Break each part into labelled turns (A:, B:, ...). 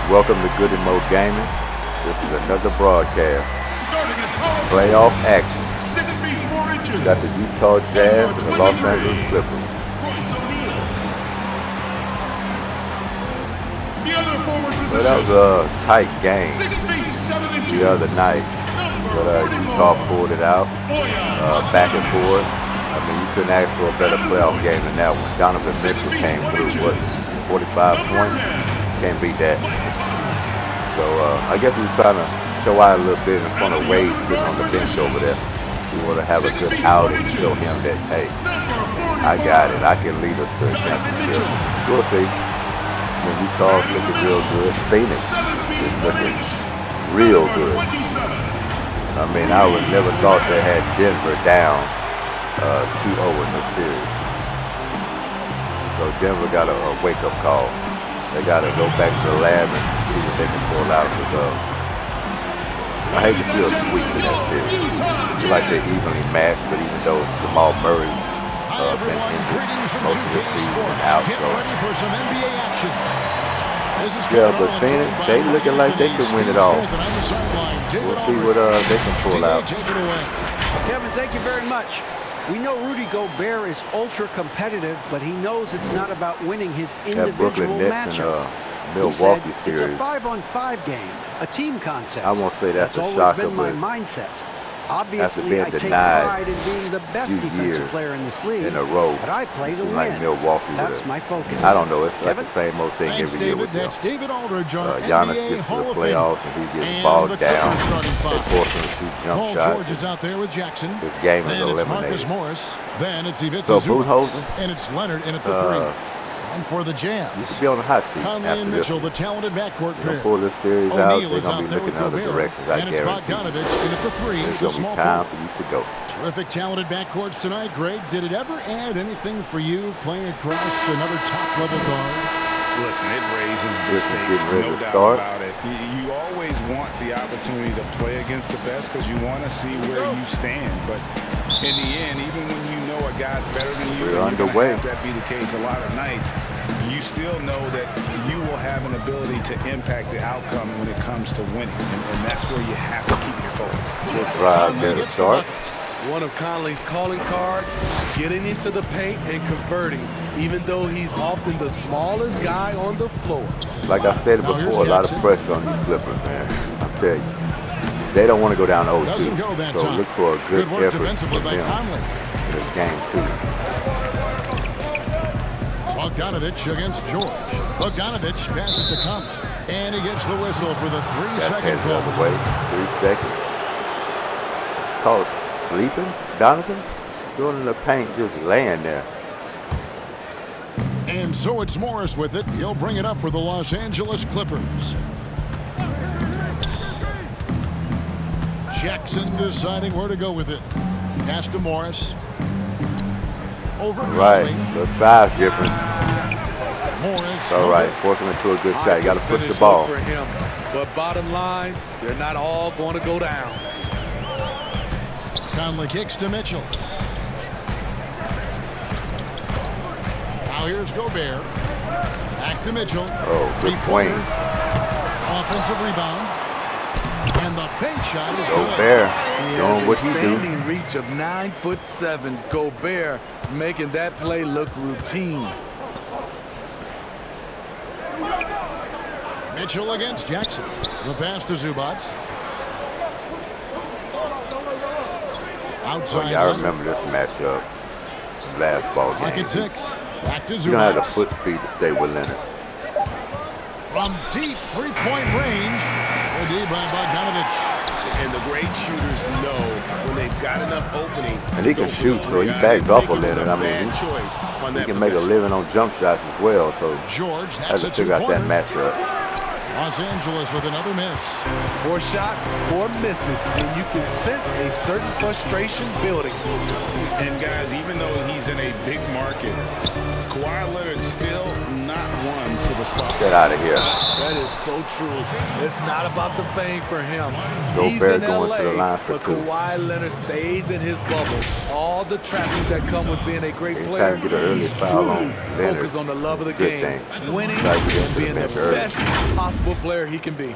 A: Welcome to Goodymo Gaming. This is another broadcast. Playoff action.
B: 6 feet 4 inches.
A: We got the Utah Jazz and the Los Angeles Clippers.
B: The other forward
A: So
B: position.
A: that was a tight game
B: 6 feet 7 inches.
A: the other night. But Utah pulled it out, back and forth. I mean, you couldn't ask for a better playoff game than that one. Donovan Mitchell came through, 45 points? Can't beat that. So I guess he was trying to show out a little bit in front of Wade sitting on the bench over there. He wanted to have a good outing and show him that, hey, I got it. I can lead us to a championship. We'll see. I mean, Utah's looking real good. Phoenix is looking real good. I mean, I would never thought they had Denver down 2-0 in the series. So Denver got a wake-up call. They got to go back to the lab and see what they can pull out. Because I hate to see a sweep in that series. It's like they're evenly matched, but even though Jamal Murray's been injured most of the season and out, yeah, but Phoenix, they looking like they can win it all. We'll see what they can pull out.
C: Kevin, thank you very much. We know Rudy Gobert is ultra competitive, but he knows it's not about winning his individual matchup.
A: Milwaukee series.
C: It's a 5-on-5 game, a team concept.
A: I won't say that's a
C: always
A: shocker,
C: been my
A: but
C: mindset. Obviously,
A: being
C: I take
A: denied
C: pride in being the best defensive player in this league,
A: in a row,
C: but I play to win.
A: like Milwaukey.
C: That's my focus.
A: I don't know. It's like the same old thing every year with them. Giannis gets to the playoffs and he gets bogged down. They force him to shoot jump shots.
D: Is out there with Jackson.
A: This game is
D: Then it's
A: eliminated.
D: Marcus Morris. Then it's Ivica
A: So
D: Zubac.
A: Budenholzer,
D: And it's Leonard in at the three. And for the Jazz,
A: you should be on the hot seat
D: Conley
A: after
D: and
A: this.
D: Mitchell, the talented backcourt
A: They're
D: pair.
A: gonna pull this series out.
D: O'Neal
A: They're
D: is
A: gonna
D: out
A: be
D: there
A: looking
D: with
A: in other
D: Gobert.
A: directions. I
D: And it's
A: guarantee.
D: Bogdanovich in at the three.
A: It's
D: The
A: gonna
D: small
A: be time
D: forward.
A: for you to go.
D: Terrific, talented backcourts tonight, Greg. Did it ever add anything for you playing across another top-level guard?
E: Listen, it raises the
A: This is
E: stakes,
A: getting ready
E: no
A: to
E: doubt
A: start.
E: about it. You always want the opportunity to play against the best because you want to see where you stand. But in the end, even when you know a guy's better than you,
A: We're
E: and you're
A: underway.
E: gonna have that be the case a lot of nights, you still know that you will have an ability to impact the outcome when it comes to winning. And that's where you have to keep your focus.
A: Good drive there to start.
F: One of Conley's calling cards, getting into the paint and converting, even though he's often the smallest guy on the floor.
A: Like I stated before, a lot of pressure on these Clippers, man. I'll tell you. They don't want to go down 0-2.
D: Doesn't go that
A: So
D: time.
A: look for a good
D: work
A: effort
D: defensively
A: from
D: by
A: them
D: Conley.
A: in this game, too.
D: Bogdanovich against George. Bogdanovich passes to Conley. And he gets the whistle for the
A: That's
D: 3-second
A: headed the
D: call.
A: other way. 3 seconds. Called sleeping, Donovan? Going in the paint, just laying there.
D: And so it's Morris with it. He'll bring it up for the Los Angeles Clippers. Jackson deciding where to go with it. Pass to Morris. Over
A: Right,
D: Conley.
A: the size difference.
D: Morris.
A: All right, force him into a good shot. You got to push the ball.
F: For him. But bottom line, they're not all going to go down.
D: Conley kicks to Mitchell. Now here's Gobert. Back to Mitchell.
A: Oh, good
D: Three-pointer.
A: swing.
D: Offensive rebound. And the bank shot is good.
A: Gobert
F: He
A: doing
F: has
A: what
F: a
A: he do.
F: standing reach of 9'7". Gobert making that play look routine.
D: Mitchell against Jackson. The pass to Zubac. Outside.
A: Oh, yeah, I remember this matchup. Last ball game.
D: Pocket 6. Back to Zubac.
A: You don't have the foot speed to stay with Leonard.
D: From deep three-point range. Good by Bogdanovich.
G: And the great shooters know when they've got enough opening.
A: And he can shoot, so he backs off a Leonard. I mean, he can make a living on jump shots as well. So
D: George,
A: have
D: that's
A: to
D: a
A: figure out that
D: two-pointer.
A: matchup.
D: Los Angeles with another miss.
F: 4 shots, 4 misses, and you can sense a certain frustration building.
E: And guys, even though he's in a big market, Kawhi Leonard's still not one to the spot.
A: Get out of here.
F: That is so true. It's not about the fame for him. He's
A: Gobert
F: in
A: going
F: LA,
A: to the line for
F: but
A: 2.
F: Kawhi Leonard stays in his bubble. All the trappings that come with being a great player,
A: Anytime you get an early
F: he's
A: foul
F: truly
A: on Leonard,
F: focused on the love of the
A: it's a good
F: game,
A: thing.
F: winning
A: Try to get
F: and
A: to the
F: being the
A: bench early.
F: best possible player he can be.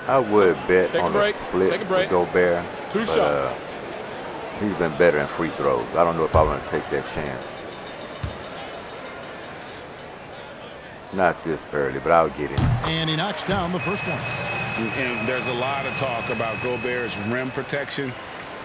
A: I would bet
G: Take a
A: on
G: break.
A: a split
G: Take a break.
A: with Gobert.
G: Two
A: but,
G: shots.
A: He's been better in free throws. I don't know if I want to take that chance. Not this early, but I'll get it.
D: And he knocks down the first one.
E: And there's a lot of talk about Gobert's rim protection,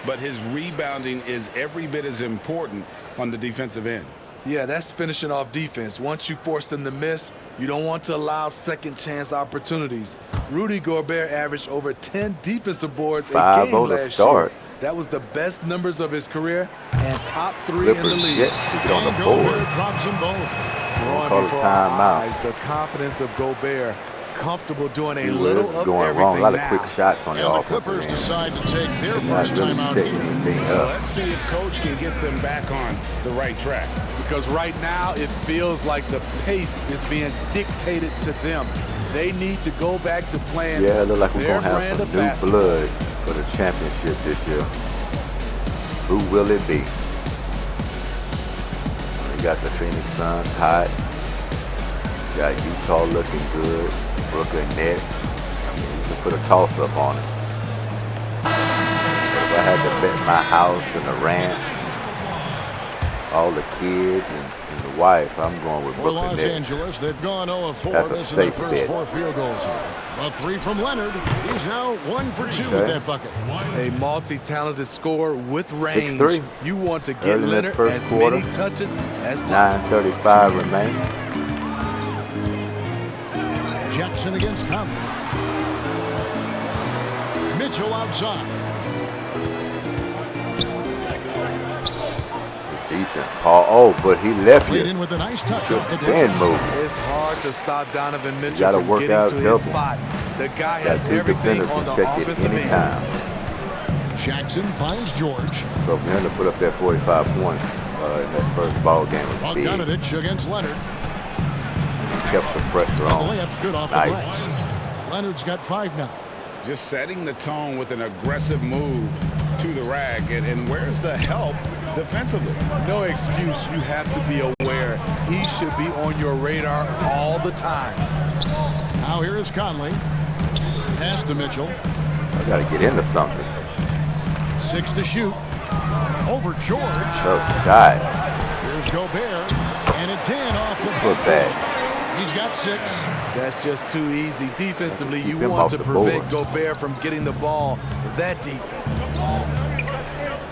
E: but his rebounding is every bit as important on the defensive end.
F: Yeah, that's finishing off defense. Once you force them to miss, you don't want to allow second chance opportunities. Rudy Gobert averaged over 10 defensive boards a
A: 5
F: game
A: on the
F: last
A: start.
F: year. That was the best numbers of his career and top 3 in the
A: Clippers
F: league.
A: yet to get on the
D: And
A: board.
D: Gobert drops them both.
F: Growing
A: Call a
F: before our
A: timeout.
F: eyes, the confidence of Gobert, comfortable doing
A: See
F: a
A: where
F: little
A: this is
F: of
A: going
F: everything
A: wrong. A lot of
F: now.
A: quick shots on
D: And
A: the
D: the
A: offensive
D: Clippers
A: end.
D: decide to take their
A: Not
D: first
A: really
D: time out
A: setting
D: here.
A: anything up.
E: Let's see if Coach can get them back on the right track.
F: Because right now it feels like the pace is being dictated to them. They need to go back to playing
A: Yeah, it look like we're
F: their
A: going to have
F: brand
A: some
F: of
A: new
F: basketball.
A: blood for the championship this year. Who will it be? You got the Phoenix Suns hot. You got Utah looking good. Brooklyn Nets. I mean, you can put a toss-up on it. But if I had to bet my house and the ranch, all the kids and the wife, I'm going with
D: For
A: Brooklyn
D: Los
A: Nets.
D: Angeles, they've gone 0-4,
A: That's a
D: missing their
A: safe
D: first
A: bet.
D: 4 field goals here. A 3 from Leonard. He's now 1 for 2 with
A: Okay.
D: that bucket.
F: A multi-talented scorer with range.
A: 6'3".
F: You want to get
A: Early in the
F: Leonard
A: first
F: as
A: quarter.
F: many touches as possible.
A: 9:35 remaining.
D: Jackson against Conf. Mitchell outside.
A: Defense, Paul. Oh, but he left
D: Played
A: you.
D: in with a nice touch
A: Good
D: off the
A: spin
D: glass.
A: move.
F: It's hard to stop Donovan Mitchell
A: gotta
F: from
A: work
F: getting
A: out
F: to his
A: double.
F: spot. The guy
A: Got
F: has
A: 2
F: everything
A: defenders
F: on
A: to
F: the
A: check it
F: offensive end.
A: anytime.
D: Jackson finds George.
A: So for him to put up that 45 points in that first ball game was big.
D: Bogdanovich against Leonard.
A: Kept some pressure
D: And the
A: on.
D: layup's good off the
A: Nice.
D: glass. Leonard's got 5 now.
E: Just setting the tone with an aggressive move to the rack. And where's the help defensively?
F: No excuse. You have to be aware. He should be on your radar all the time.
D: Now here is Conley. Pass to Mitchell.
A: I got to get into something.
D: 6 to shoot. Over George.
A: So shot.
D: Here's Gobert. And it's in off the
A: Put back.
D: He's got 6.
F: That's just too easy. Defensively, you
A: Keep him
F: want
A: off
F: to
A: the
F: prevent
A: boards.
F: Gobert from getting the ball that deep.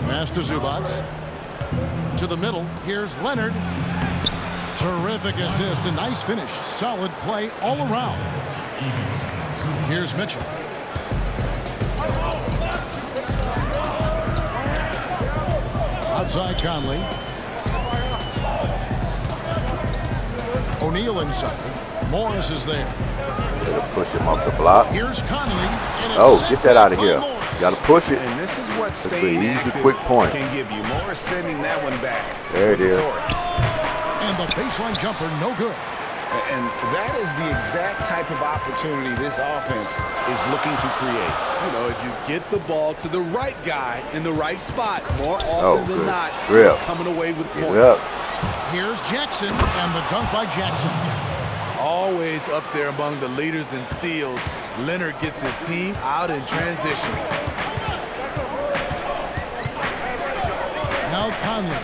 D: Pass to Zubats. To the middle. Here's Leonard. Terrific assist. A nice finish. Solid play all around. Here's Mitchell. Outside Conley. O'Neal inside. Morris is there.
A: Better push him off the block.
D: Here's Conley. And it's
A: Oh,
D: set
A: get that out of
D: back
A: here.
D: by Morris.
A: Got to push it.
E: And this is what
A: That's an
E: staying
A: easy,
E: active
A: quick point.
E: can give you. Morris sending that one back.
A: There it
E: with
A: is.
E: authority.
D: And the baseline jumper, no good.
E: And that is the exact type of opportunity this offense is looking to create.
F: You know, if you get the ball to the right guy in the right spot, more often
A: Oh,
F: than
A: good
F: not,
A: strip.
F: you're coming away with
A: Get
F: points.
A: it up.
D: Here's Jackson, and the dunk by Jackson.
F: Always up there among the leaders in steals. Leonard gets his team out in transition.
D: Now Conley.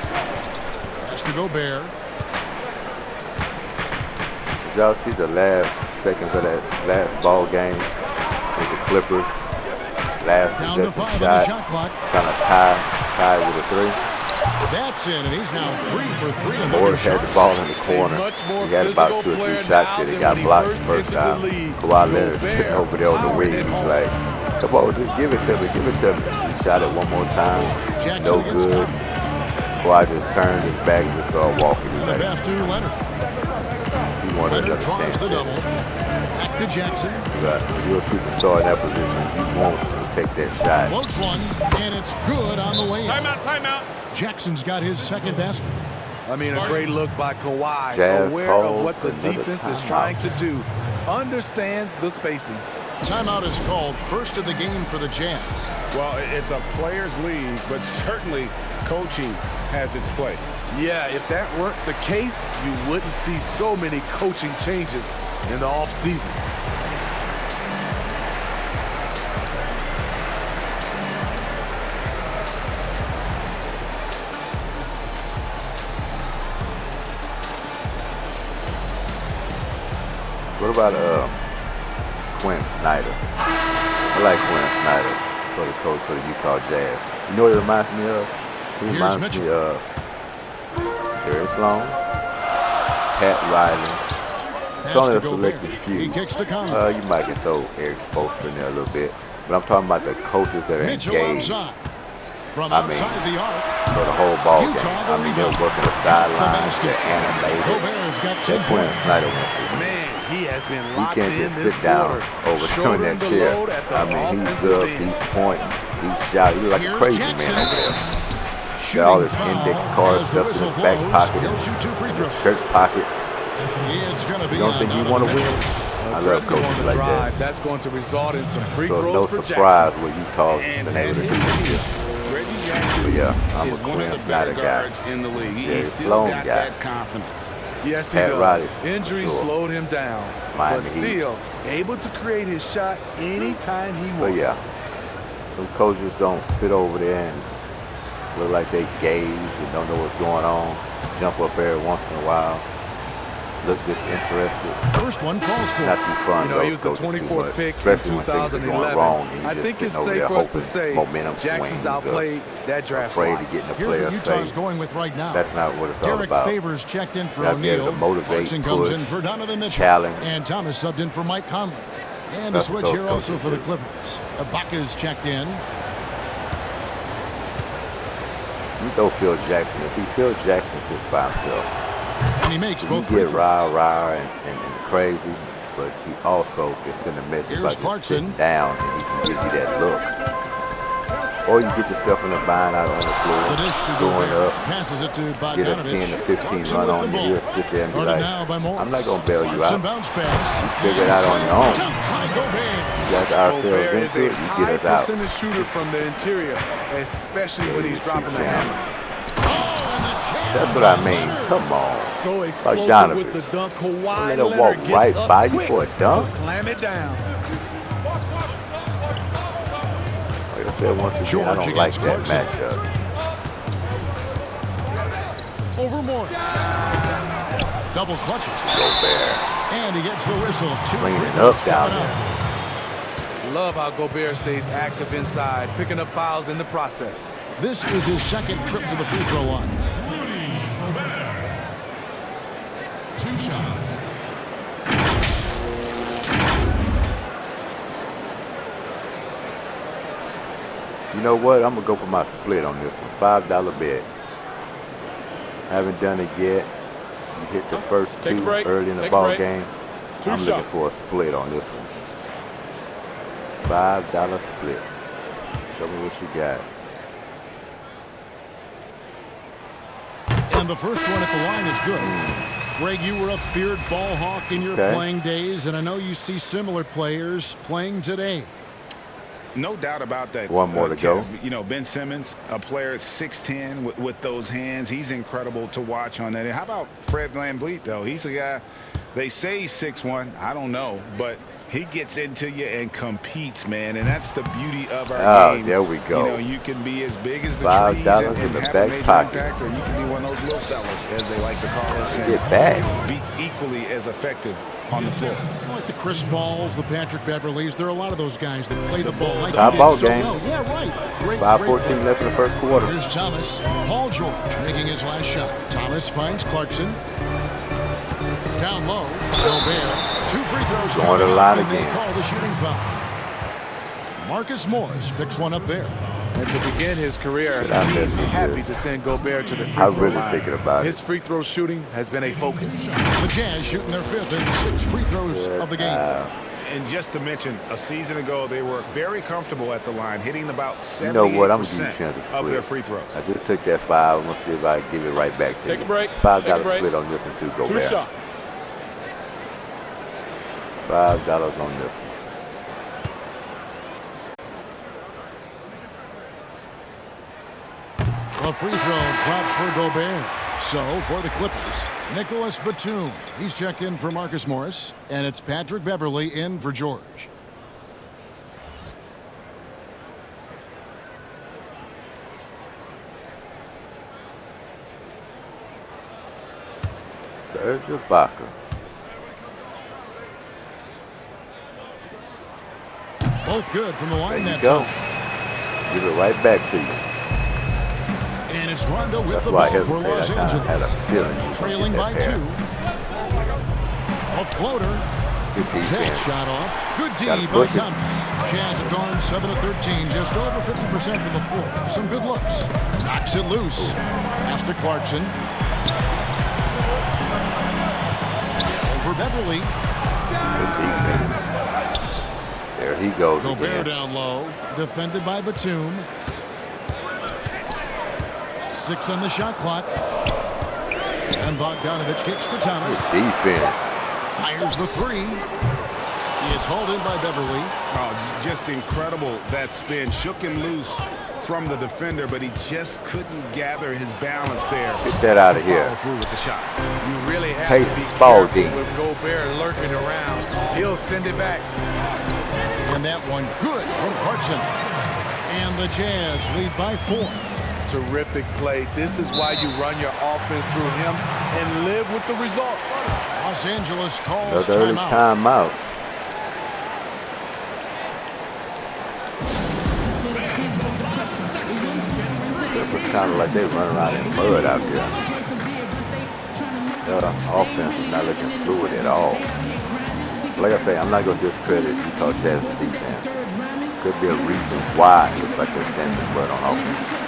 D: Has to Gobert.
A: Did y'all see the last seconds of that last ball game with the Clippers? Last
D: Down to 5
A: possession
D: on the
A: shot.
D: shot clock.
A: Trying to tie with a 3.
D: That's in, and he's now 3 for 3. And
A: Morris had the ball in the corner.
F: much more
A: He had about 2 or 3
F: physical
A: shots
F: player
A: here. They
F: now
A: got
F: than
A: blocked
F: when
A: the
F: he
A: first
F: first entered
A: time.
F: the league.
A: Kawhi Leonard
F: Gobert
A: sitting over there on the wing.
F: powered
A: He's
F: home.
A: like, come on, just give it to me, give it to me. He shot it one more time.
D: Jackson
A: No
D: against
A: good.
D: Conley.
A: Kawhi just turned his back and just started walking.
D: And the
A: Like,
D: pass to Leonard.
A: he wanted
D: Leonard
A: another
D: draws
A: chance.
D: the
A: there.
D: double. Back to Jackson.
A: You're a superstar in that position. You want to take that shot.
D: Floats one, and it's good on the way.
G: Timeout, timeout.
D: Jackson's got his second basket.
F: I mean, a great look by Kawhi,
A: Jazz
F: aware of
A: calls
F: what the
A: another
F: defense is
A: timeout.
F: trying to do. Understands the spacing.
D: Timeout is called, first of the game for the Jazz.
E: Well, it's a players' league, but certainly coaching has its place.
F: Yeah, if that weren't the case, you wouldn't see so many coaching changes in the offseason.
A: What about Quinn Snyder? I like Quinn Snyder for the coach for the Utah Jazz. You know what it reminds me of? He
D: Here's
A: reminds
D: Mitchell.
A: me of Jerry Sloan, Pat Riley. It's
D: Pass
A: only
D: to
A: a
D: Gobert.
A: selected
D: He
A: few.
D: kicks to Conf.
A: You might can throw Eric Spoelstra in there a little bit, but I'm talking about the coaches that are
D: Mitchell
A: engaged
D: outside. From
A: I mean,
D: outside the arc.
A: for the whole ball game.
D: Utah, the
A: I mean, they're
D: rebound.
A: working the
D: The
A: sidelines,
D: basket.
A: they're animated.
D: Gobert's got 10
A: That Quinn
D: points.
A: Snyder wants to win.
F: Man, he has been
A: He
F: locked
A: can't
F: in
A: just
F: this
A: sit down
F: quarter.
A: over there in
F: Shouldering
A: that
F: the
A: chair.
F: load at the
A: I mean, he's
F: offensive
A: up,
F: end.
A: he's pointing, he's shouting. He's like a
D: Here's
A: crazy
D: Jackson.
A: man over there.
D: Shooting
A: Got all his
D: foul
A: index cards
D: as the
A: stuffed in
D: whistle
A: his back
D: blows.
A: pocket,
D: He'll shoot 2 free
A: in
D: throws.
A: his shirt pocket.
D: It's going to be
A: You don't think you
D: on
A: want to
D: Donovan
A: win?
D: Mitchell.
A: I love
F: Aggressive on
A: coaches
F: the
A: like
F: drive.
A: that.
F: That's going to result in some free
A: So
F: throws
A: no
F: for
A: surprise
F: Jackson.
A: what Utah's been able to do this year.
E: Reggie Jackson
A: But yeah, I'm a
E: is one
A: Quinn
E: of the
A: Snyder
E: better
A: guy.
E: guards in the league.
A: Jerry
E: He's still
A: Sloan
E: got
A: guy.
E: that confidence.
F: Yes, he
A: Pat
F: does.
A: Riley,
F: Injury
A: for sure.
F: slowed him down,
A: Miami
F: but
A: Heat.
F: still able to create his shot anytime he
A: But
F: wants.
A: yeah, some coaches don't sit over there and look like they gaze and don't know what's going on. Jump up every once in a while. Look disinterested.
D: First one falls for
A: Not
D: him.
A: too fun.
F: You know, he
A: those
F: was the
A: coaches too
F: 24th
A: much,
F: pick in
A: especially when things are
F: 2011.
A: going wrong. And
F: I
A: you're
F: think
A: just
F: it's
A: sitting over
F: safe
A: there
F: for us to
A: hoping
F: say
A: momentum
F: Jackson's
A: swings
F: outplayed
A: up,
F: that draft
A: afraid
F: slot.
A: to get in the
D: Here's what
A: player's
D: Utah's
A: face.
D: going with right now.
A: That's not what it's all
D: Derek
A: about.
D: Favors checked in for
A: Gotta be able
D: O'Neal.
A: to motivate,
D: Clarkson comes
A: push,
D: in for Donovan Mitchell.
A: challenge.
D: And Thomas subbed in for Mike Conley. And a
A: That's what
D: switch
A: those
D: here also
A: coaches
D: for the
A: do.
D: Clippers. Ibaka's checked in.
A: You throw Phil Jackson. See, Phil Jackson sits by himself.
D: And he makes
A: He
D: both free
A: get
D: throws.
A: rah and crazy, but he also can send a message
D: Here's
A: by just
D: Clarkson.
A: sitting down, and he can give you that look. Or you get yourself in a bind out on the floor,
D: The dish to
A: going
D: Gobert.
A: up,
D: Passes it to
A: get a
D: Bogdanovich.
A: 10 to 15
D: Clarkson
A: run
D: with
A: on
D: the
A: you.
D: ball.
A: He'll sit there and be
D: Guarded
A: like,
D: now by Morris.
A: I'm not going to bail you
D: Clarkson
A: out.
D: bounce pass.
A: You figure it out on your own.
D: Jump by Gobert.
A: You got ourselves
F: Gobert is
A: into
F: a
A: it, you
F: high
A: get us out.
F: percentage shooter from the interior, especially when he's dropping the
A: Yeah.
F: hammer.
A: That's what I mean. Come on.
F: So explosive
A: Bogdanovich.
F: with the dunk. Kawhi
A: Let him
F: Leonard
A: walk
F: gets
A: right
F: up
A: by you
F: quick
A: for a dunk?
F: to slam it down.
A: Like I said, once again, I
D: George
A: don't like
D: against
A: that
D: Clarkson.
A: matchup.
D: Over Morris. Double clutches.
A: Gobert.
D: And he gets the whistle. 2
A: Bringing
D: free
A: it
D: throws
A: up down
D: coming
A: there.
D: up.
F: Love how Gobert stays active inside, picking up fouls in the process.
D: This is his second trip to the free throw line.
B: 2 shots.
A: You know what? I'm going to go for my split on this one. $5 bet. Haven't done it yet. You hit the first
G: Take a
A: two
G: break.
A: early in the
G: Take a
A: ball
G: break.
A: game.
G: 2
A: I'm looking
G: shots.
A: for a split on this one. $5 split. Show me what you got.
D: And the first one at the line is good. Greg, you were a feared ball hawk in your
A: Okay.
D: playing days, and I know you see similar players playing today.
E: No doubt about that.
A: One more to go.
E: Kev, you know, Ben Simmons, a player at 6'10", with those hands. He's incredible to watch on that. And how about Fred VanVleet, though? He's a guy, they say he's 6'1". I don't know. But he gets into you and competes, man. And that's the beauty of our game.
A: There we go.
E: You know, you can be as big as the
A: $5
E: trees
A: in the
E: have
A: back
E: a major
A: pocket.
E: impact, or you can be one of those little fellas, as they like to call us, and
A: Get back.
E: be equally as effective on the floor.
D: Like the Chris Pauls, the Patrick Beverleys, there are a lot of those guys that play the ball like
A: Top
D: you
A: ball
D: did so
A: game.
D: well. Yeah, right. Great,
A: 5:14 left in the first quarter.
D: Here's Thomas. Paul George making his last shot. Thomas finds Clarkson. Down low. Gobert. 2 free throws
A: Going to
D: coming
A: the
D: up,
A: line
D: and they
A: again.
D: call the shooting foul. Marcus Morris picks one up there.
F: And to begin his career,
A: Should I
F: he's
A: bet
F: happy
A: this?
F: to send Gobert to the free
A: I'm
F: throw
A: really
F: line.
A: thinking about
F: His
A: it.
F: free throw shooting has been a focus.
D: The Jazz shooting their 5th and 6 free throws of the game.
E: And just to mention, a season ago, they were very comfortable at the line, hitting about 78%
A: You know what? I'm going to give you a chance to split.
E: of their free throws.
A: I just took that 5. I'm going to see if I can give it right back to you.
G: Take a break.
A: $5 split on this one, too. Go
G: Two
A: back.
G: shots.
A: $5 on this one.
D: A free throw drops for Gobert. So for the Clippers, Nicholas Batum. He's checked in for Marcus Morris, and it's Patrick Beverley in for George.
A: Serge Ibaka.
D: Both good from the line
A: There you
D: that
A: go.
D: time.
A: Give it right back to you.
D: And it's Rondo with
A: That's
D: the
A: why I
D: ball for
A: hesitated.
D: Los
A: I kinda had a
D: Angeles.
A: feeling you was gonna
D: Trailing
A: get
D: by
A: that
D: 2.
A: pair.
D: A floater.
A: Good
D: That
A: defense.
D: shot off. Good D
A: Gotta
D: by
A: push it.
D: Thomas. Jazz have gone 7 of 13, just over 50% from the floor. Some good looks. Knocks it loose. Pass to Clarkson. Over Beverly.
A: Good defense. There he goes
D: Gobert
A: again.
D: down low. Defended by Batum. 6 on the shot clock. And Bogdanovich kicks to Thomas.
A: Good defense.
D: Fires the 3. It's hauled in by Beverly.
E: Oh, just incredible, that spin. Shook him loose from the defender, but he just couldn't gather his balance there.
A: Get that out of
E: to
A: here.
E: follow through with the shot.
F: You really have
A: Taste
F: to be
A: ball
F: careful
A: deep.
F: with Gobert lurking around. He'll send it back.
D: And that one good from Clarkson. And the Jazz lead by 4.
F: Terrific play. This is why you run your offense through him and live with the results.
D: Los Angeles calls
A: Another early
D: timeout.
A: timeout. It's kind of like they run around in mud out there. The offense is not looking fluid at all. Like I say, I'm not going to discredit Utah Jazz defense. Could be a reason why it looks like they're standing in mud on offense.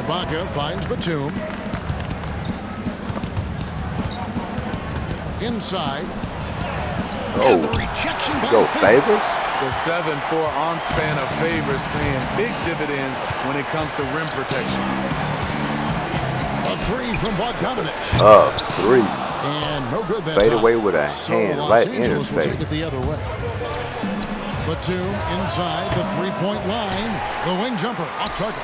D: Ibaka finds Batum. Inside.
A: Oh,
D: And the rejection by
A: go
D: Favors.
A: Favors.
F: The 7-4 arm span of Favors paying big dividends when it comes to rim protection.
D: A 3 from Bogdanovich.
A: 3.
D: And no good that
A: Fade
D: time.
A: away with a
D: So
A: hand
D: Los
A: right in
D: Angeles
A: his
D: will take
A: face.
D: it the other way. Batum inside the three-point line. The wing jumper off target.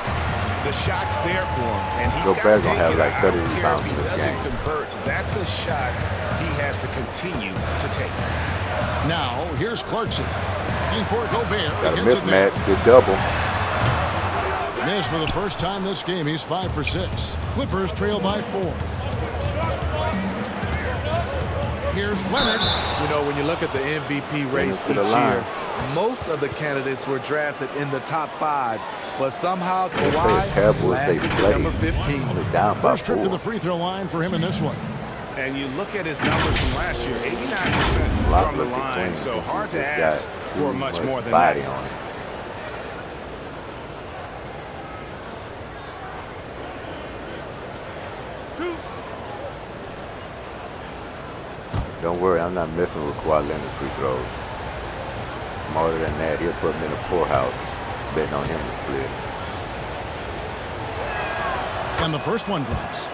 E: The shot's there for him, and he's got to
A: Gobert's
E: take
A: gonna have
E: it.
A: like
E: I
A: 30
E: don't care
A: rebounds
E: if
A: in
E: he
A: this
E: doesn't
A: game.
E: convert. That's a shot he has to continue to take.
D: Now, here's Clarkson. Looking for Gobert.
A: Got a
D: He gets it there.
A: mismatch. Good double.
D: Missed for the first time this game. He's 5 for 6. Clippers trail by 4. Here's Leonard.
F: You know, when you look at the MVP race
A: to
F: each
A: the line.
F: year, most of the candidates were drafted in the top 5, but somehow
A: They say it's
F: Kawhi
A: terrible if they
F: lasted to
A: play.
F: number 15.
A: Only down by
D: First trip
A: 4.
D: to the free throw line for him in this one.
E: And you look at his numbers from last year, 89%
A: Lot
E: from the
A: looking
E: line,
A: clean.
E: so
A: He
E: hard to
A: just
E: ask
A: got
E: for
A: too
E: much more than
A: body
E: that.
A: on it. Don't worry, I'm not messing with Kawhi Leonard's free throws. Smarter than that, he'll put him in a poorhouse, betting on him to split.
D: And the first one drops.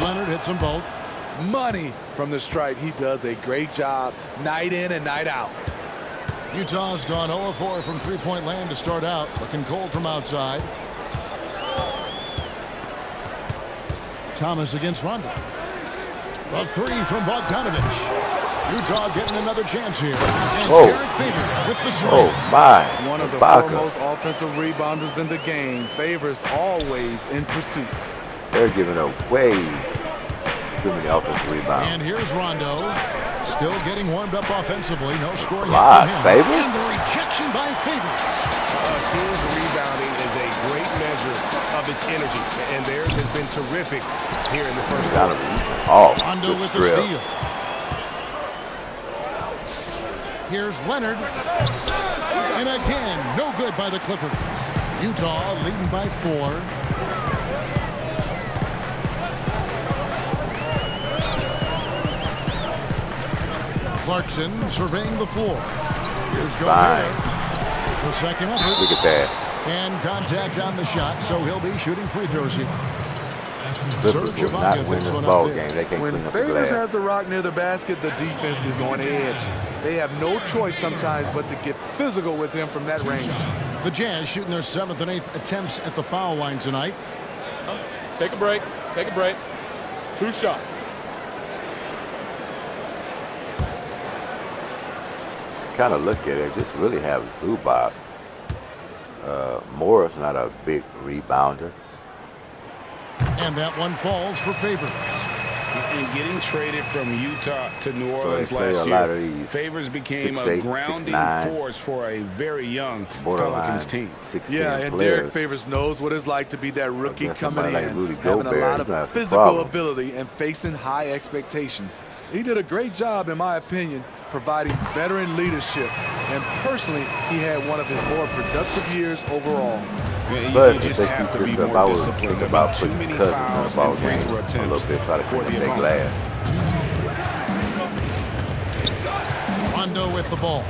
D: Leonard hits them both.
F: Money from the stripe. He does a great job night in and night out.
D: Utah's gone 0-4 from three-point land to start out. Looking cold from outside. Thomas against Rondo. A 3 from Bogdanovich. Utah getting another chance here. And
A: Whoa.
D: Derek Favors with the swing.
A: Oh, my.
F: One of the
A: Ibaka.
F: foremost offensive rebounders in the game. Favors always in pursuit.
A: They're giving away too many offensive rebounds.
D: And here's Rondo. Still getting warmed up offensively. No scoring
A: Lot.
D: yet from him.
A: Favors?
D: And the rejection by Favors.
G: Team's rebounding is a great measure of its energy, and theirs has been terrific here in the first quarter.
D: Rondo with the steal. Here's Leonard. And again, no good by the Clippers. Utah leading by 4. Clarkson surveying the floor. Here's Gobert. The second effort.
A: Look at that.
D: And contact on the shot, so he'll be shooting free throws here.
A: Clippers will not win this ball game. They can't
F: When
A: clean up the
F: Favors
A: glass.
F: has the rock near the basket, the defense is on edge. They have no choice sometimes but to get physical with him from that range.
D: The Jazz shooting their 7th and 8th attempts at the foul line tonight.
H: Take a break. Take a break. 2 shots.
A: Kind of look at it, just really have Zubac. Morris not a big rebounder.
D: And that one falls for Favors.
E: And getting traded from Utah to New Orleans
A: they play
E: last
A: a lot
E: year,
A: of these
E: Favors became
A: 6'8",
E: a grounding
A: 6'9",
E: force for a very young
A: borderline
E: Pelicans team.
A: 6'10"
F: Yeah, and
A: players.
F: Derek Favors knows what it's like to be that rookie
A: Against
F: coming
A: somebody
F: in,
A: like Rudy
F: having a
A: Gobert,
F: lot
A: he's gonna have
F: of
A: some
F: physical
A: problems.
F: ability and facing high expectations. He did a great job, in my opinion, providing veteran leadership. And personally, he had one of his more productive years overall.
E: Yeah,
A: But
E: you
A: if
E: just
A: they
E: have
A: keep
E: to be
A: this
E: more
A: up, I would
E: disciplined.
A: think
E: There
A: about
E: have been
A: putting
E: too many
A: Cousins in the
E: fouls
A: ball
E: and free
A: game
E: throw
A: a little
E: attempts
A: bit, try to
E: for
A: clean up
E: the
A: their
E: opponent.
A: glass.
D: Rondo with the ball.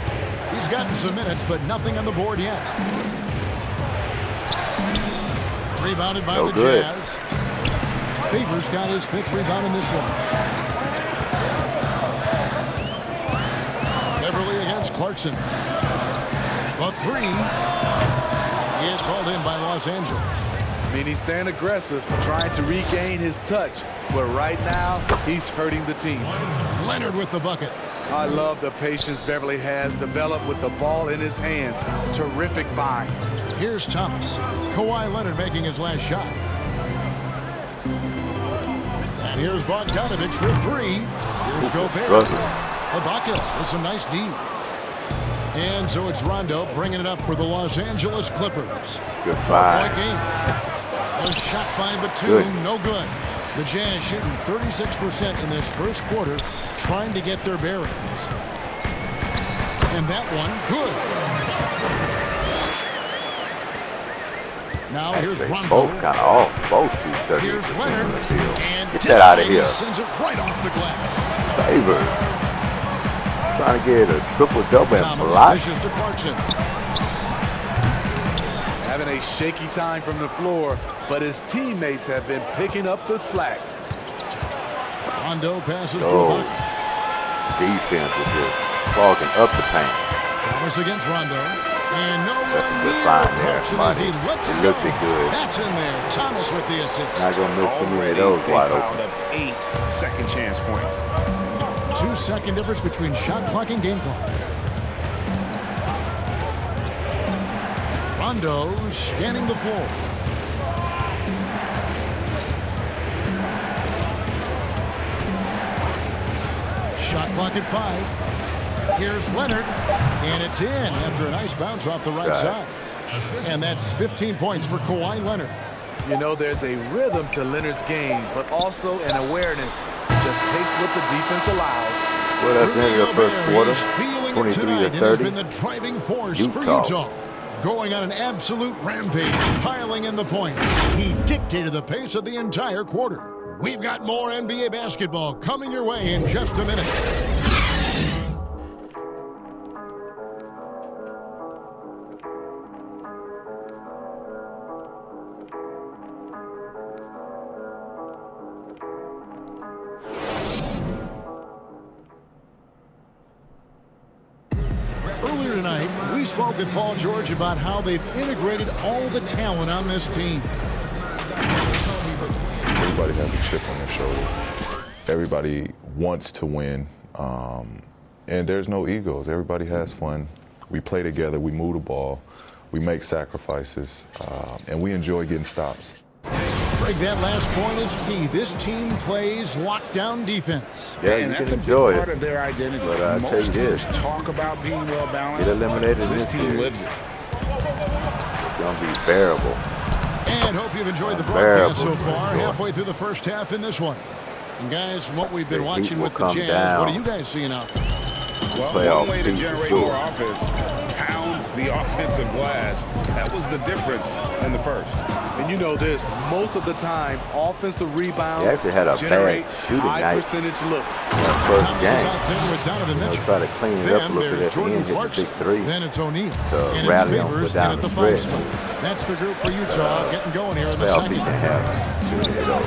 D: He's gotten some minutes, but nothing on the board yet. Rebounded by
A: No
D: the
A: good.
D: Jazz. Favors got his 5th rebound in this one. Beverly against Clarkson. A 3. It's hauled in by Los Angeles.
F: I mean, he's staying aggressive, trying to regain his touch. But right now, he's hurting the team.
D: Leonard with the bucket.
F: I love the patience Beverly has developed with the ball in his hands. Terrific find.
D: Here's Thomas. Kawhi Leonard making his last shot. And here's Bogdanovich for 3. Here's Gobert. Ibaka with some nice D. And so it's Rondo bringing it up for the Los Angeles Clippers.
A: Good
D: 4-point
A: find.
D: game. A shot by Batum,
A: Good.
D: no good. The Jazz shooting 36% in this first quarter, trying to get their bearings. And that one, good. Now here's Rondo.
A: Both kind of off. Both shoot 38%
D: Here's
A: from
D: Leonard.
A: the field.
D: And
A: Get that out of
D: he
A: here.
D: sends it right off the glass.
A: Favors. Trying to get a triple-double and
D: Thomas
A: block.
D: dishes to Clarkson.
F: Having a shaky time from the floor, but his teammates have been picking up the slack.
D: Rondo passes to
A: Oh.
D: Ibaka.
A: Defense is just clogging up the paint.
D: Thomas against Rondo. And nowhere
A: That's a good
D: near
A: find there,
D: Clarkson as he
A: Monty.
D: lets
A: It
D: it
A: looked
D: go.
A: it good.
D: That's in there. Thomas with the assist.
A: Not going to miss too many of
E: Already,
A: those
E: they
A: wide
E: piled
A: open.
E: up 8 second chance points.
D: 2-second difference between shot clock and game clock. Rondo scanning the floor. Shot clock at 5. Here's Leonard, and it's in after a nice bounce off the right side. And that's 15 points for Kawhi Leonard.
F: You know, there's a rhythm to Leonard's game, but also an awareness. Just takes what the defense allows.
A: Well, that's the end of the first quarter.
D: He's feeling it
A: 23
D: tonight
A: to
D: and has
A: 30.
D: been the driving force for
A: Utah.
D: Utah. Going on an absolute rampage, piling in the points. He dictated the pace of the entire quarter. We've got more NBA basketball coming your way in just a minute. Earlier tonight, we spoke with Paul George about how they've integrated all the talent on this team.
I: Everybody has a chip on their shoulder. Everybody wants to win. And there's no egos. Everybody has fun. We play together. We move the ball. We make sacrifices. And we enjoy getting stops.
D: Greg, that last point is key. This team plays lockdown defense.
A: Yeah,
E: and
A: you
E: that's
A: can
E: a big
A: enjoy
E: part
A: it.
E: of their identity.
A: But I tell you
E: Most
A: this,
E: teams talk about being well balanced.
A: get eliminated in
E: This
A: this
E: team
A: series.
E: lives it.
A: It's gonna be bearable.
D: And hope you've enjoyed the broadcast so
A: Bearable.
D: far. Halfway through the first half in this one. And guys, from what we've been
A: The heat
D: watching
A: will
D: with the
A: come
D: Jazz,
A: down.
D: what are you guys seeing out there?
E: Well,
A: Playoff
E: one way to
A: beat for
E: generate
A: sure.
E: more offense, pound the offensive glass. That was the difference in the first.
F: And you know this, most of the time, offensive rebounds
A: He actually had a
F: generate
A: bad shooting
F: high
A: night.
F: percentage looks.
A: That first
D: Thomas is
A: game.
D: out there with Donovan Mitchell.
A: Try to clean it up a
D: Then
A: little bit
D: there's
A: at the
D: Jordan
A: end, hit the
D: Clarkson.
A: big three.
D: Then it's O'Neal.
A: To
D: And
A: rally
D: it's
A: on
D: Favors
A: down
D: in at
A: the
D: the 5
A: stretch.
D: spot. That's the group for Utah getting going here in the
A: Playoff beat
D: second.
A: can have two to go.